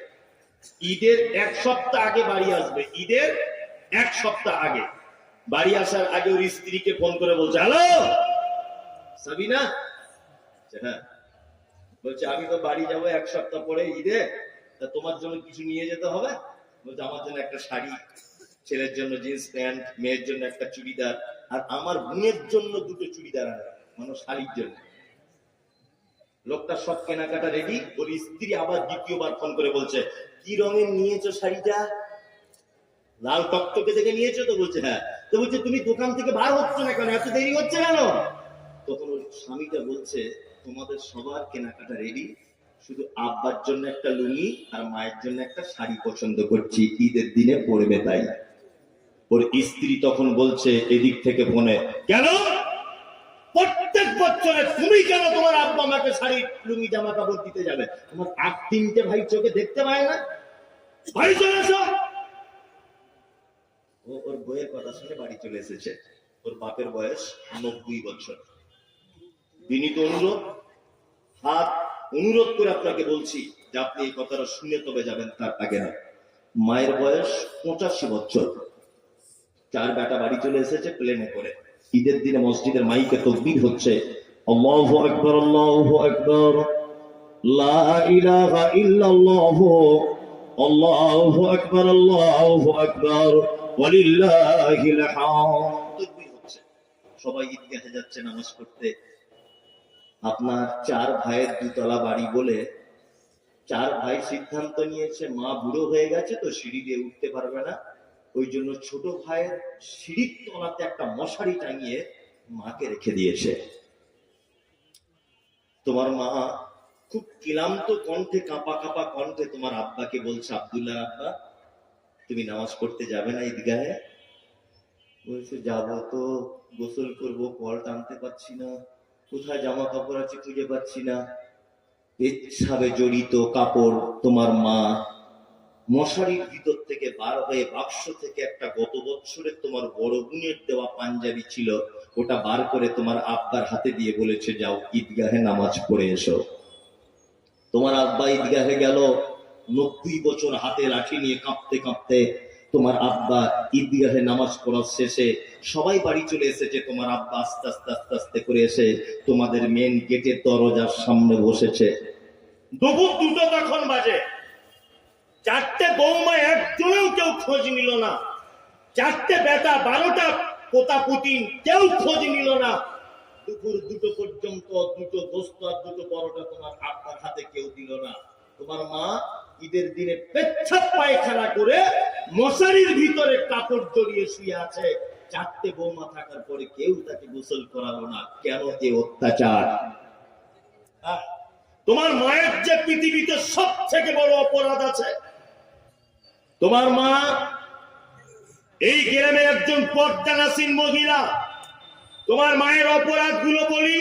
ঈদের 1 সপ্তাহ আগে বাড়ি আসবে, ঈদের 1 সপ্তাহ আগে বাড়ি আসার আগে ওর স্ত্রীকে ফোন করে বলছে, হ্যালো সাবিনা। হ্যাঁ, বলছে আমি তো বাড়ি যাবো 1 সপ্তাহ পরে ঈদে, তা তোমার জন্য কিছু নিয়ে যেতে হবে। বলছে আমার জন্য একটা শাড়ি, ছেলের জন্য জিন্স প্যান্ট, মেয়ের জন্য একটা চুড়িদার, আর আমার বোনের জন্য 2টো চুড়িদার আনা, মানে শাড়ির জন্য। লোকটা সব কেনাকাটা রেডি, ওর স্ত্রী আবার দ্বিতীয়বার ফোন করে বলছে, কি রঙের নিয়েছো শাড়িটা? লাল টকটকে থেকে নিয়েছো তো? বলছে হ্যাঁ। তো বলছে তুমি দোকান থেকে বার হচ্ছে না কেন, এত দেরি হচ্ছে কেন? তখন ওর স্বামীটা বলছে, তোমাদের সবার কেনাকাটা রেডি, শুধু আব্বার জন্য একটা লুঙ্গি আর মায়ের জন্য একটা শাড়ি পছন্দ করছি, ঈদের দিনে পরবে তাই। ওর স্ত্রী তখন বলছে এদিক থেকে ফোনে, কেন প্রত্যেক বছরে তুমি কেন তোমার আব্বা মাকে শাড়ি লুঙ্গি জামা কাপড় দিতে যাবে? তোমার 8-3টে ভাই চোখে দেখতে পায় না? ভাই চলে এসো। ওর বইয়ের কথা শুনে বাড়ি চলে এসেছে। ওর বাপের বয়স 90 বছর। বিনীত অনুরোধ, হাত অনুরোধ করে আপনাকে বলছি যে আপনি এই কথাটা শুনে তবে যাবেন, তার আগে না। মায়ের বয়স 85 বছর। 4 বেটা বাড়ি চলে এসেছে প্লেনে করে। ঈদের দিনে মসজিদের মাইকে তাকবীর হচ্ছে, আল্লাহু আকবার, আল্লাহু আকবার, লা ইলাহা ইল্লাল্লাহ, আল্লাহু আকবার, আল্লাহু আকবার, ওয়ালিল্লাহিল হামদ। তাকবীর হচ্ছে, সবাই ঈদগাহে যাচ্ছে নামাজ পড়তে। আপনার 4 ভাইয়ের 2 তলা বাড়ি বলে 4 ভাই সিদ্ধান্ত নিয়েছে, মা বুড়ো হয়ে গেছে তো সিঁড়ি দিয়ে উঠতে পারবে না, ওই জন্য ছোট ভাইয়ের সিঁড়ির তলাতে একটা মশারি টাঙিয়ে মাকে রেখে দিয়েছে। তোমার মা খুব ক্লান্ত কণ্ঠে, কাঁপা কাঁপা কণ্ঠে তোমার আব্বাকে বলছে, আব্দুল্লাহ আব্বা তুমি নামাজ পড়তে যাবে না ঈদগাহে? বলছে যাবো তো, গোসল করবো, কল টানতে পারছি না, কোথায় জামা কাপড় আছে খুঁজে পাচ্ছি না। পেচ্ছাবে জড়িত কাপড় তোমার মা মশারির ভিতর থেকে বার হয়ে বাক্স থেকে একটা গত বছরের তোমার বড় বোনের দেওয়া পাঞ্জাবি ছিল, ওটা বার করে তোমার আব্বার হাতে দিয়ে বলেছে, যাও ঈদগাহে নামাজ পড়ে এসো। তোমার আব্বা ঈদগাহে গেল, 90 বছর হাতে লাঠি নিয়ে কাঁপতে কাঁপতে। তোমার আব্বা ঈদগাহে নামাজ পড়ার শেষে সবাই বাড়ি চলে এসেছে, তোমার আব্বা আস্তে আস্তে আস্তে আস্তে করে এসে তোমাদের মেন গেটের দরজার সামনে বসেছে। দুপুর 2টা তখন বাজে। 4টে বৌমা একজনেও কেউ খোঁজ নিল না, 4টে বেটা 12টা পোতা পুতিন কেউ খোঁজ নিল না। দুপুর 2টো পর্যন্ত 2টো গোস্ত আর 2টো পরোটা তোমার আব্বার হাতে কেউ দিল না। তোমার মা ঈদের দিনে পেচ্ছাপ পায়খানা করে মশারির ভিতরে কাপড় জড়িয়ে শুয়ে আছে। 4টে বৌমা থাকার পরে কেউ তাকে গোসল করালো না। কেন এ অত্যাচার? তোমার মায়ের যে পৃথিবীতে সব থেকে বড় অপরাধ আছে, তোমার মা এই গ্রামে একজন পর্দানাসীন মহিলা, তোমার মায়ের অপরাধ গুলো বলি।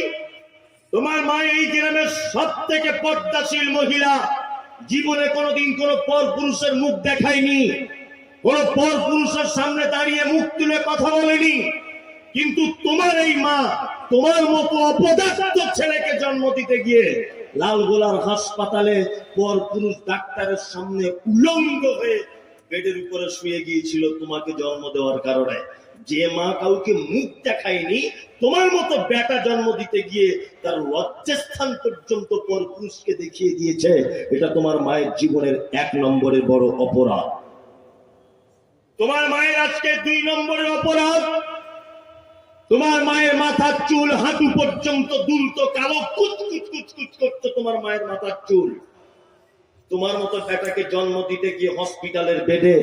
তোমার মা এই গ্রামের সব থেকে পর্দাশীল মহিলা, জীবনে কোনোদিন কোনো পর পুরুষের মুখ দেখায়নি, কোন পর পুরুষের সামনে দাঁড়িয়ে মুখ তুলে কথা বলেনি। কিন্তু তোমার এই মা তোমার মতো অপদার্থ ছেলেকে জন্ম দিতে গিয়ে লালগোলার হাসপাতালে পর পুরুষ ডাক্তারের সামনে উলঙ্গ হয়ে বেডের উপরে শুয়ে গিয়েছিল তোমাকে জন্ম দেওয়ার কারণে। যে মা কাউকে মুখ দেখায়নি, তোমার মতো বেটা জন্ম দিতে গিয়ে তার লজ্জাস্থান পর্যন্ত পর পুরুষকে দেখিয়ে দিয়েছে, এটা তোমার মায়ের জীবনের 1 নম্বরের বড় অপরাধ। তোমার মায়ের আজকে 2 নম্বরের অপরাধ, তোমার মায়ের মাথার চুল হাঁটু পর্যন্ত দুলত কালো, কুচকুচ কুচকুচ করতো তোমার মায়ের মাথার চুল। তোমার মতো বেটাকে জন্ম দিতে গিয়ে হসপিটালের বেডে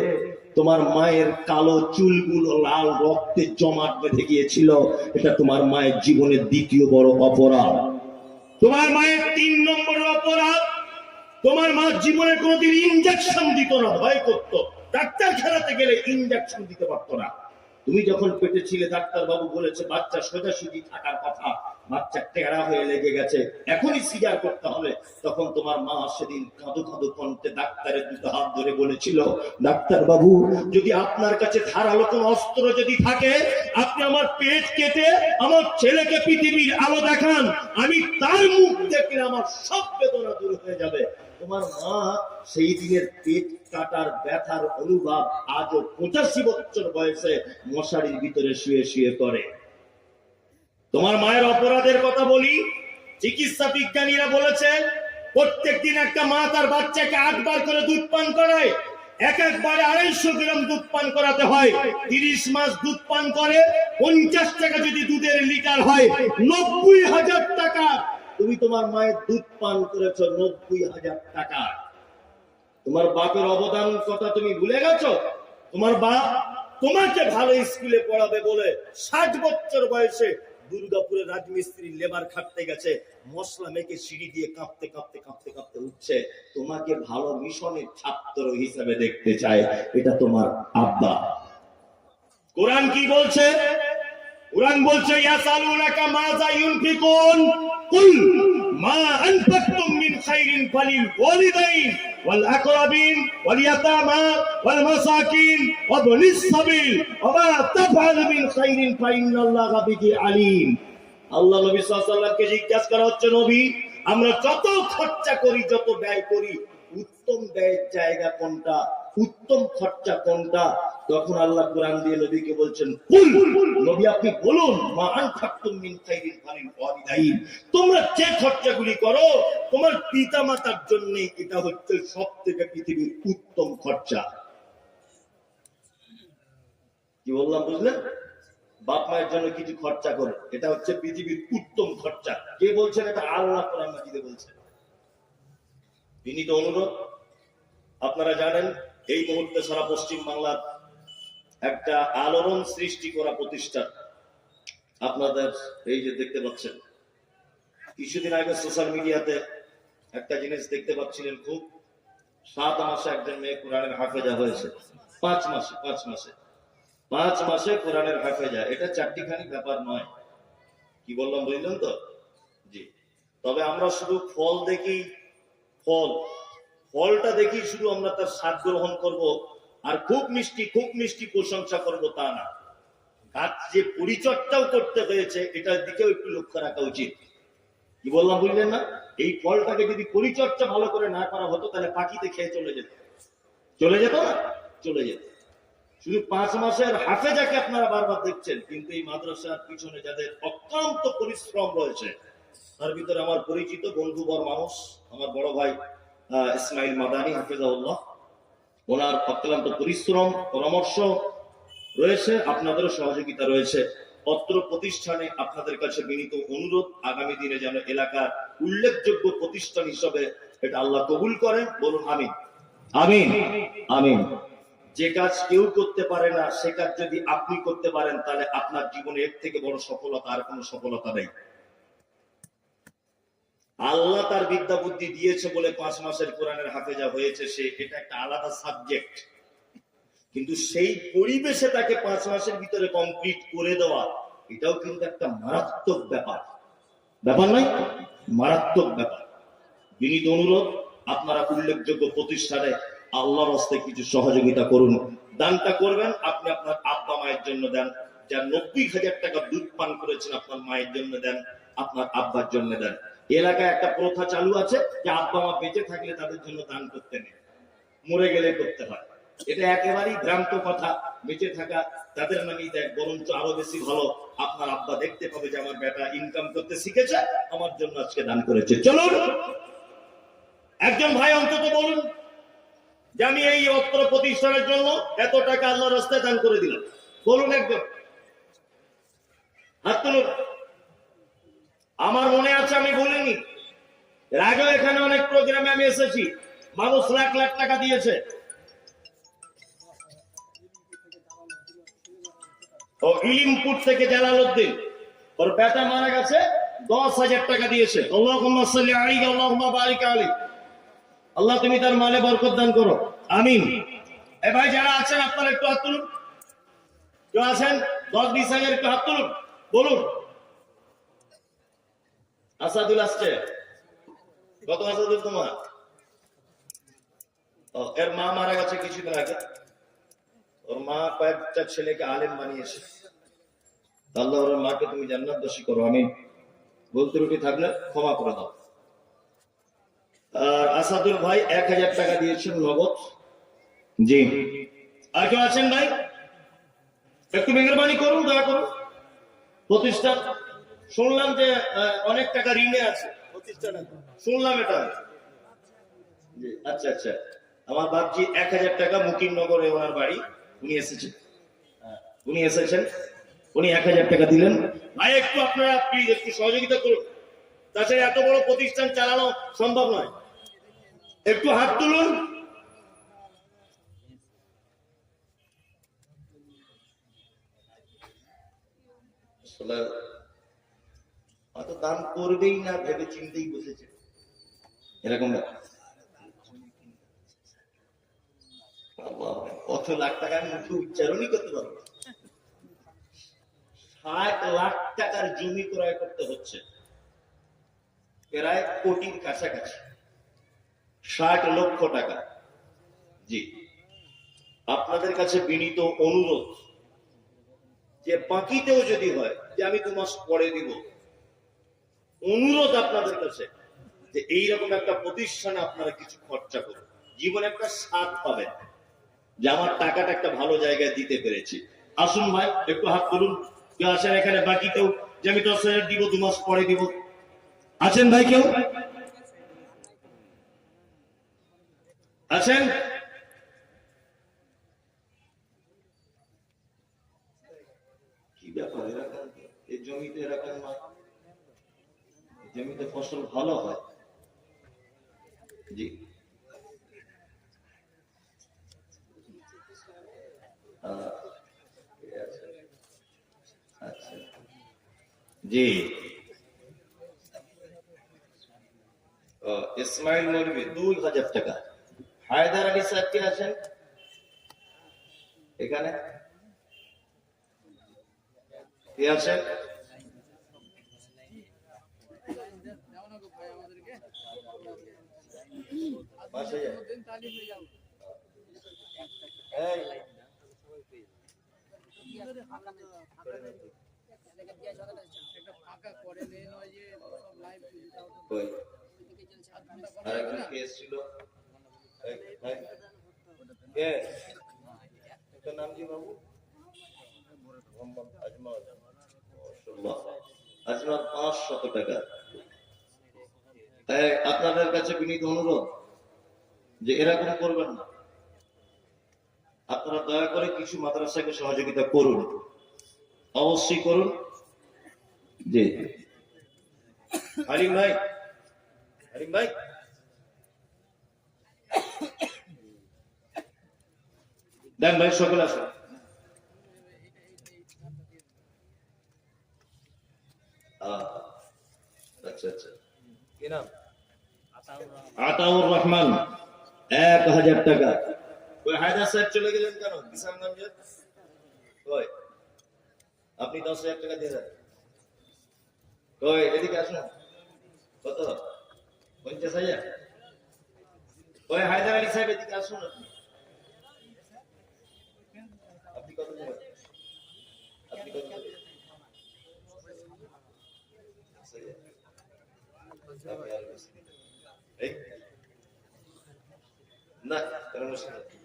তোমার মায়ের কালো চুলগুলো লাল রক্তে জমাট বেঁধে গিয়েছিল, এটা তোমার মায়ের জীবনের 2য় বড় অপরাধ। তোমার মায়ের 3 নম্বরের অপরাধ, তোমার মা জীবনে কোনোদিন ইনজেকশন দিত না, ভয় করত। ডাক্তার খেলাতে গেলে ইনজেকশন দিতে পারতো না। তুমি যখন পেটে ছিলে ডাক্তার বাবু বলেছে বাচ্চা সোজাসুজি থাকার কথা, বাচ্চা টেরা হয়ে লেগে গেছে, এখনই সিজার করতে হবে। তখন তোমার মা সেদিন কাঁদো কাঁদো কণ্ঠে ডাক্তারের 2 হাত ধরে বলেছিল, ডাক্তার বাবু যদি আপনার কাছে ধারালো কোন অস্ত্র যদি থাকে, আপনি আমার পেট কেটে আমার ছেলেকে পৃথিবীর আলো দেখান, আমি তার মুখ দেখলে আমার সব বেদনা দূর হয়ে যাবে। তোমার মা সেই দিনের পেট কাটার ব্যথার অনুভব আজও 85 বছর বয়সে মশারির ভিতরে শুয়ে শুয়ে করে। তোমার মায়ের অপরাধের কথা বলি। চিকিৎসা বিজ্ঞানীরা বলেছে প্রত্যেকদিন একটা মা তার বাচ্চাকে 8 বার করে দুধ পান করায়, একবারে 250 গ্রাম দুধ পান করাতে হয়। 30 মাস দুধ পান করে 50 টাকা যদি দুধের লিটার হয়, 90,000 টাকা। তুমি তোমার মায়ের দুধ পান করেছো 90,000 টাকা। তোমার বাপের অবদান কথা তুমি ভুলে গেছো? তোমার বাপ তোমাকে ভালো স্কুলে পড়াবে বলে 60 বছর বয়সে দুর্গাপুরের রাজমিস্ত্রির লেবার খাটতে গেছে, মশলা মেখে সিঁড়ি দিয়ে কাঁপতে কাঁপতে কাঁপতে কাঁপতে উঠছে। তোমাকে ভালো মিশনের ছাত্র হিসেবে দেখতে চায়, এটা তোমার আব্বা। কোরআন কি বলছে? কোরআন বলছে ইয়াসালুনাকা মাযা ইউনফিকুন কুল মা আনফাকতুম মিন খাইরিন ফালিল ওয়ালিদাইন ওয়াল আকরাবিন ওয়াল ইয়াতামা ওয়াল মাসাকিন ওয়া ইবনিস সাবিল ওয়া মা তাফআলু মিন খাইরিন ফাইন্নাল্লাহা বিহি আলিম। আল্লাহ নবী সাল্লাল্লাহু আলাইহি ওয়াসাল্লামকে জিজ্ঞাসা করা হচ্ছে, নবী আমরা যত খরচা করি, যত ব্যয় করি, উত্তম ব্যয়ের জায়গা কোনটা, উত্তম খরচা কোনটা? তখন আল্লাহ কোরআন দিয়ে নবীকে বলছেন, নবী আপনি বলুন, মা আনফাকতুম মিন খাইরিন ফালিল ওয়ালিদাইন, তোমরা যে খরচাগুলি করো তোমার পিতামাতার জন্য, এটা হচ্ছে সবথেকে পৃথিবীর উত্তম খরচা। কি বললাম বুঝলেন? বাপ মায়ের জন্য কিছু খরচা করে, এটা হচ্ছে পৃথিবীর উত্তম খরচা। কে বলছেন? এটা আল্লাহ কোরআন মাজিদে বলছেন। বিনীত অনুরোধ, আপনারা জানেন এই মুহূর্তে সারা পশ্চিম বাংলার একটা আলোড়ন সৃষ্টি করা প্রতিষ্ঠান আপনাদের এই যে দেখতে পাচ্ছেন। কিছুদিন আগে সোশ্যাল মিডিয়াতে একটা জিনিস দেখতে পাচ্ছিলেন, খুব 7 মাসে একজন মেয়ে কোরআনের হাফেজা হয়েছে। 5 মাসে কোরআনের হাফেজা। এটা চারটিখানি ব্যাপার নয়। কি বললাম বুঝলেন তো? জি। তবে আমরা শুধু ফল দেখি, ফলটা দেখি শুধু, আমরা তার স্বাদ গ্রহণ করব আর খুব মিষ্টি প্রশংসা করব তা না। গাছ যে পরিচর্যাও করতে হয়েছে এটার দিকেও একটু লক্ষ্য রাখা উচিত। কি বললাম বুঝলেন না? এই ফলটাকে যদি পরিচর্যা ভালো করে না করা হতো তাহলে পাখিতে খেয়ে চলে যেত না, চলে যেত। শুধু 5 মাসের হাফেজাকে আপনারা বারবার দেখছেন, কিন্তু এই মাদ্রাসার পিছনে যাদের অক্লান্ত পরিশ্রম রয়েছে, তার ভিতরে আমার পরিচিত বন্ধুবর মানুষ আমার বড় ভাই ইসমাইল মাদানী হাফেজাউল্লাহ, ওনার অক্লান্ত পরিশ্রম, পরামর্শ রয়েছে, আপনাদেরও সহযোগিতা রয়েছে। অত্র প্রতিষ্ঠানে আপনাদের কাছে বিনীত অনুরোধ, আগামী দিনে যেন এলাকার উল্লেখযোগ্য প্রতিষ্ঠান হিসেবে এটা আল্লাহ কবুল করেন। বলুন আমিন, আমিন, আমিন। যে কাজ কেউ করতে পারে না সে কাজ যদি আপনি করতে পারেন, তাহলে আপনার জীবনে এর থেকে বড় সফলতা আর কোনো সফলতা নেই। আল্লাহ তার বিদ্যা বুদ্ধি দিয়েছে বলে 5 মাসের কোরআনের হাফেজা হয়েছে, সে এটা একটা আলাদা সাবজেক্ট। কিন্তু সেই পরিবেশে তাকে 5 মাসের ভিতরে কমপ্লিট করে দেওয়া, এটাও কিন্তু একটা মারাত্মক ব্যাপার, ব্যাপার নয়, মারাত্মক ব্যাপার। বিনীত অনুরোধ, আপনারা উল্লেখযোগ্য প্রতিষ্ঠানে আল্লাহর রাস্তায় কিছু সহযোগিতা করুন। দানটা করবেন আপনি আপনার আব্বা মায়ের জন্য দেন, যার 90,000 টাকা দুধ পান করেছেন আপনার মায়ের জন্য দেন, আপনার আব্বার জন্য দেন। এলাকায় একটা প্রথা চালু আছে যে আব্বা মা বেঁচে থাকলে তাদের জন্য দান করতে নেই, মরে গেলে করতে হয়। এটা একেবারেই ভ্রান্ত কথা। বেঁচে থাকা তাদের নামেই দেখ, বরঞ্চ আরো বেশি ভালো, আপনার আব্বা দেখতে পাবে যে আমার বেটা ইনকাম করতে শিখেছে, আমার জন্য আজকে দান করেছে। চলুন একজন ভাই অন্তত বলুন যে আমি এই অস্ত্র প্রতিষ্ঠানের জন্য এত টাকা আল্লাহর রাস্তায় দান করে দিলাম। বলুন একজন, হাত তুলুন। আমার মনে আছে আমি বলিনি, এর আগেও এখানে অনেক প্রোগ্রামে আমি এসেছি, মানুষ লাখ লাখ টাকা দিয়েছে। ও ইলিমপুর থেকে জালালউদ্দিন, ওর বেটা মারা গেছে, 10,000 টাকা দিয়েছে। আল্লাহুম্মা সাল্লি আলাইহি আল্লাহুম্মা বারিক আলাইহি, আল্লাহ তুমি তার মালে বরকত দান করো, আমিন। এ ভাই যারা আছেন আপনারা একটু হাত তুলুন, কেউ আছেন 10-20,000 একটু হাত তুলুন, বলুন। আসাদুল আসছে, কত আসাদুল তোমার? এর মা মারা গেছে কিছুদিন আগে, ওর মা কয়েকটা ছেলেকে আলেম বানিয়েছে। আল্লাহ ওর মাকে তুমি জান্নাতবাসী করো, আমিন। ভুল ত্রুটি থাকলে ক্ষমা করে দাও। আর আসাদুল ভাই 1,000 টাকা দিয়েছেন নগদ। জি, আর কেউ আছেন ভাই? একটু মেহরবানি করুন, দয়া করুন। প্রতিষ্ঠান শুনলাম যে অনেক টাকা ঋণে আছে প্রতিষ্ঠানে, শুনলাম এটা। আচ্ছা আচ্ছা, আমার বাপজি 1,000 টাকা মুকিমনগরে ওনার বাড়ি, উনি এসেছেন, উনি 1,000 টাকা দিলেন। ভাই একটু আপনারা প্লিজ একটু সহযোগিতা করুন, তাছাড়া এত বড় প্রতিষ্ঠান চালানো সম্ভব নয়। একটু হাত তুলুন। অত দান করবেই না ভেবে চিন্তেই বসেছে, এরকম কত লাখ টাকা আমি মুখে উচ্চারণই করতে পারবো। 60 লাখ টাকার জমি ক্রয় করতে হচ্ছে, প্রায় কোটির কাছাকাছি, 60 লক্ষ টাকা। জি, আপনাদের কাছে বিনীত অনুরোধ যে বাকিতেও যদি হয় যে আমি 2 মাস পরে দিব, অনুরোধ আপনাদের কাছে যে এইরকম একটা প্রতিষ্ঠানে আপনারা কিছু খরচা করুন, জীবনে একটা স্বাদ পাবেন যে আমার টাকাটা একটা ভালো জায়গায় দিতে পেরেছি। আসুন ভাই একটু হাত তুলুন, কেউ আছেন এখানে বাকিতেও যে আমি 10,000 দিব, 2 মাস পরে দিব? আছেন ভাই কেউ? আছেন? কি ব্যাপার, এরকম এই জমিতে এরকম নয়, জমিতে ফসল ভালো হয়। জি, আচ্ছা জি। ইসমাইল মৌলভী 2,000 টাকা। হায়দার আলী সাহেব কে আছেন এখানে? কে আছেন? নাম কি বাবু? আজমাত 500 টাকা। তাই আপনাদের কাছে বিনীত অনুরোধ যে এরকম করবেন না, আপনারা দয়া করে কিছু মাদ্রাসাকে সহযোগিতা করুন, অবশ্যই করুন। জি, হালিম ভাই, হালিম ভাই দেন ভাই, সকলে আসুন। আচ্ছা আচ্ছা, কি নাম? আতাউর রহমান 1,000 টাকা। ওই হায়দার সাহেব চলে গেলেন কেন কিষানগঞ্জে? আপনি 10,000 টাকা দিয়ে দেন। কই এদিকে আসুন। কত? 50,000। কই হায়দার আলী সাহেব এদিকে আসুন। আপনি কত দেবেন? আপনি কত দেবেন? এই না কোনো মুশকিল নেই।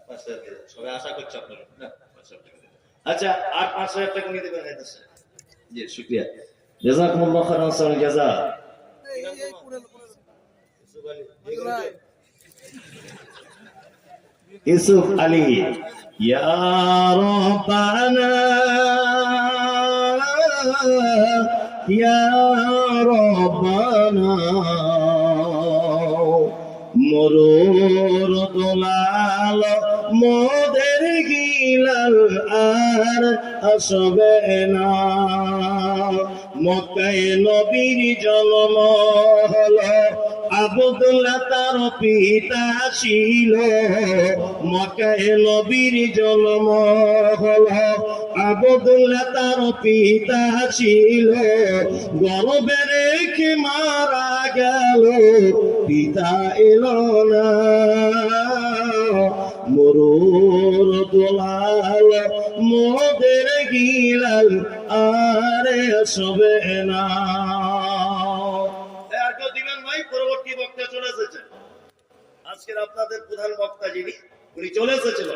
5,000 দিয়ে দেন। সবাই আশা করছে আপনার না 5,000 টাকা দেবেন। আচ্ছা আর 5,000 টাকা নিয়ে দেবেন হায়দার সাহেব। জি শুকরিয়া। জাযাকুমুল্লাহু খাইরান ওয়া জাযা। ইউসুফ আলী ইয়া রাব্বানা ইয়া রাব্বানা মরুর দোলাল মোদের গিলাল আর আসবে না মক্কায় নবীর জন্ম হলো আব্দুল্লাহ তার পিতা ছিল মক্কায় নবীর জন্ম হলো আব্দুল্লাহ তার পিতা ছিল গর্ভে রেখে মারা গেল পিতা এলো না মরুর দোলাল মোদের গিলাল আরে আসবে না। আর কেউ দিবেন ভাই? পরবর্তী বক্তা চলে এসেছে। আজকের আপনাদের প্রধান বক্তা যিনি উনি চলে এসেছেন।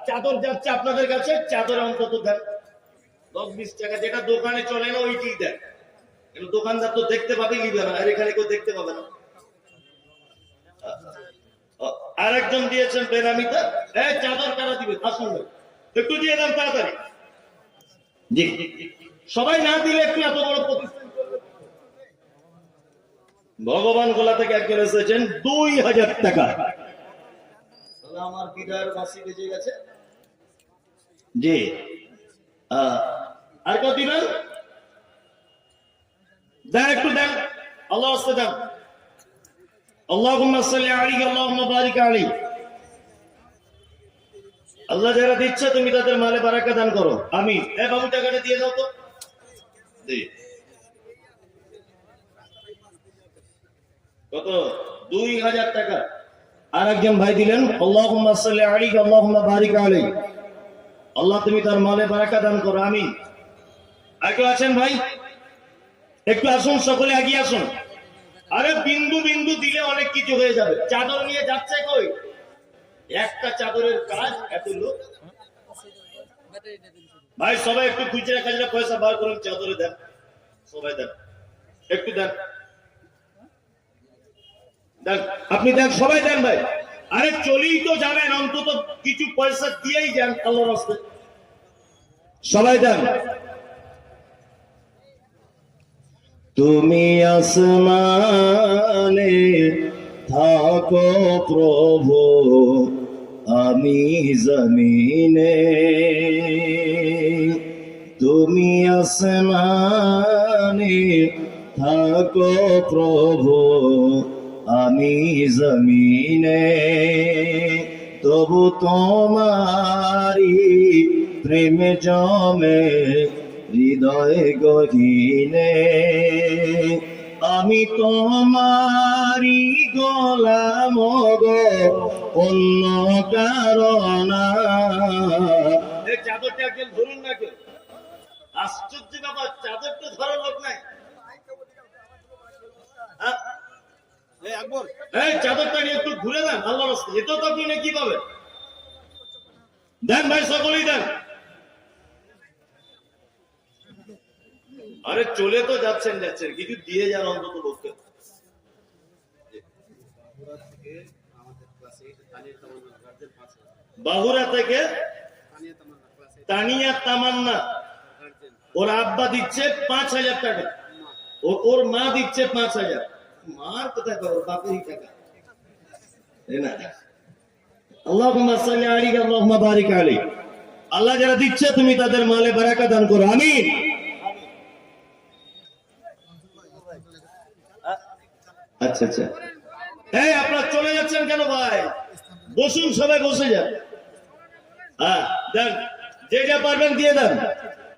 চাদর যাচ্ছে আপনাদের কাছে, চাদর অন্তত দেন 10-20 টাকা, যেটা দোকানে চলে না ওইটি দেন। কিন্তু দোকানদার তো দেখতে পাবে নিবে না, আর এখানে কেউ দেখতে পাবে না। আরেকজন দিয়েছেন বেনামিতে, চাদর কারা দিবে? আসুন একটু দিয়ে দেন তাড়াতাড়ি। জি সবাই না দিলে একটু এত বড় প্রতিষ্ঠান করবে। ভগবান গোলা থেকে একজন এসেছেন 2,000 টাকা। আমার বিদায়ের বাসি বেজে গেছে। জি আর কত দিবেন? দেন একটু দেন, আল্লাহ আস্তে দেন। আল্লাহুম্মা সাল্লি আলাইহি আল্লাহুম্মা বারিক আলাইহি। আল্লাহ যারা দিচ্ছে তুমি তাদের মালে বারাকা দান করো, আমিন। বাবু টাকাটা দিয়ে দাও তো। কত? 2,000 টাকা। আর একজন ভাই দিলেন আল্লাহুম্মা সাল্লি আলাইহি আল্লাহুম্মা বারিক আলাইহি। আল্লাহ তুমি তার মালে বারাকা দান করো, আমিন। আর কেউ আছেন ভাই? একটু আসুন, সকলে এগিয়ে আসুন। আরে বিন্দু বিন্দু দিলে অনেক কিছু হয়ে যাবে। চাদর নিয়ে যাচ্ছে কই? একটা চাদরের কাজ এত লোক। ভাই সবাই একটু খুচরা খাজরা পয়সা বার করুন, চাদরে দেন, সবাই দেন, একটু দেন, দেন, আপনি দেন, সবাই দেন ভাই। আরে চলেই তো যাবেন, অন্তত কিছু পয়সা দিয়েই যান আল্লাহর রাস্তায়, সবাই দেন। তুমি আসমানে থাকো প্রভু, আমি জমিনে। তুমি আসমানে থাকো প্রভু, আমি জমিনে। তবু তোমারি প্রেম জমে হৃদয় গহীনে। আমি তোমারি গোলাম গো, অন্য কারণা। এই চাদরটা একজন ধরুন না কেউ। আশ্চর্য ব্যাপার, চাদরটা ধরার লোক নাই। এই চাদরটা নিয়ে একটু ঘুরে দেন আল্লাহর রাস্তায়, এত তো আপনি কি পাবেন? দেন ভাই, সকলেই দেন। আরে চলে তো যাচ্ছেন কিছু দিয়ে যান অন্তত বলতে। বাহুরা থেকে তানিয়া তামান্না, ওর আব্বা দিচ্ছে 5,000 টাকা, ওর মা দিচ্ছে 5,000। মার কোথায় করো, বাপেরই টাকা। আল্লাহুম্মা সাল্লি আলাইহি আল্লাহুম্মা বারিক আলাইহি। আল্লাহ যারা দিচ্ছে তুমি তাদের মালে বারাকা দান করো, আমিন। আচ্ছা আচ্ছা, এই আপনারা চলে যাচ্ছেন কেন ভাই? বসুন, সবাই বসে যান। হ্যাঁ দেন, যে যা পারবেন দিয়ে দেন।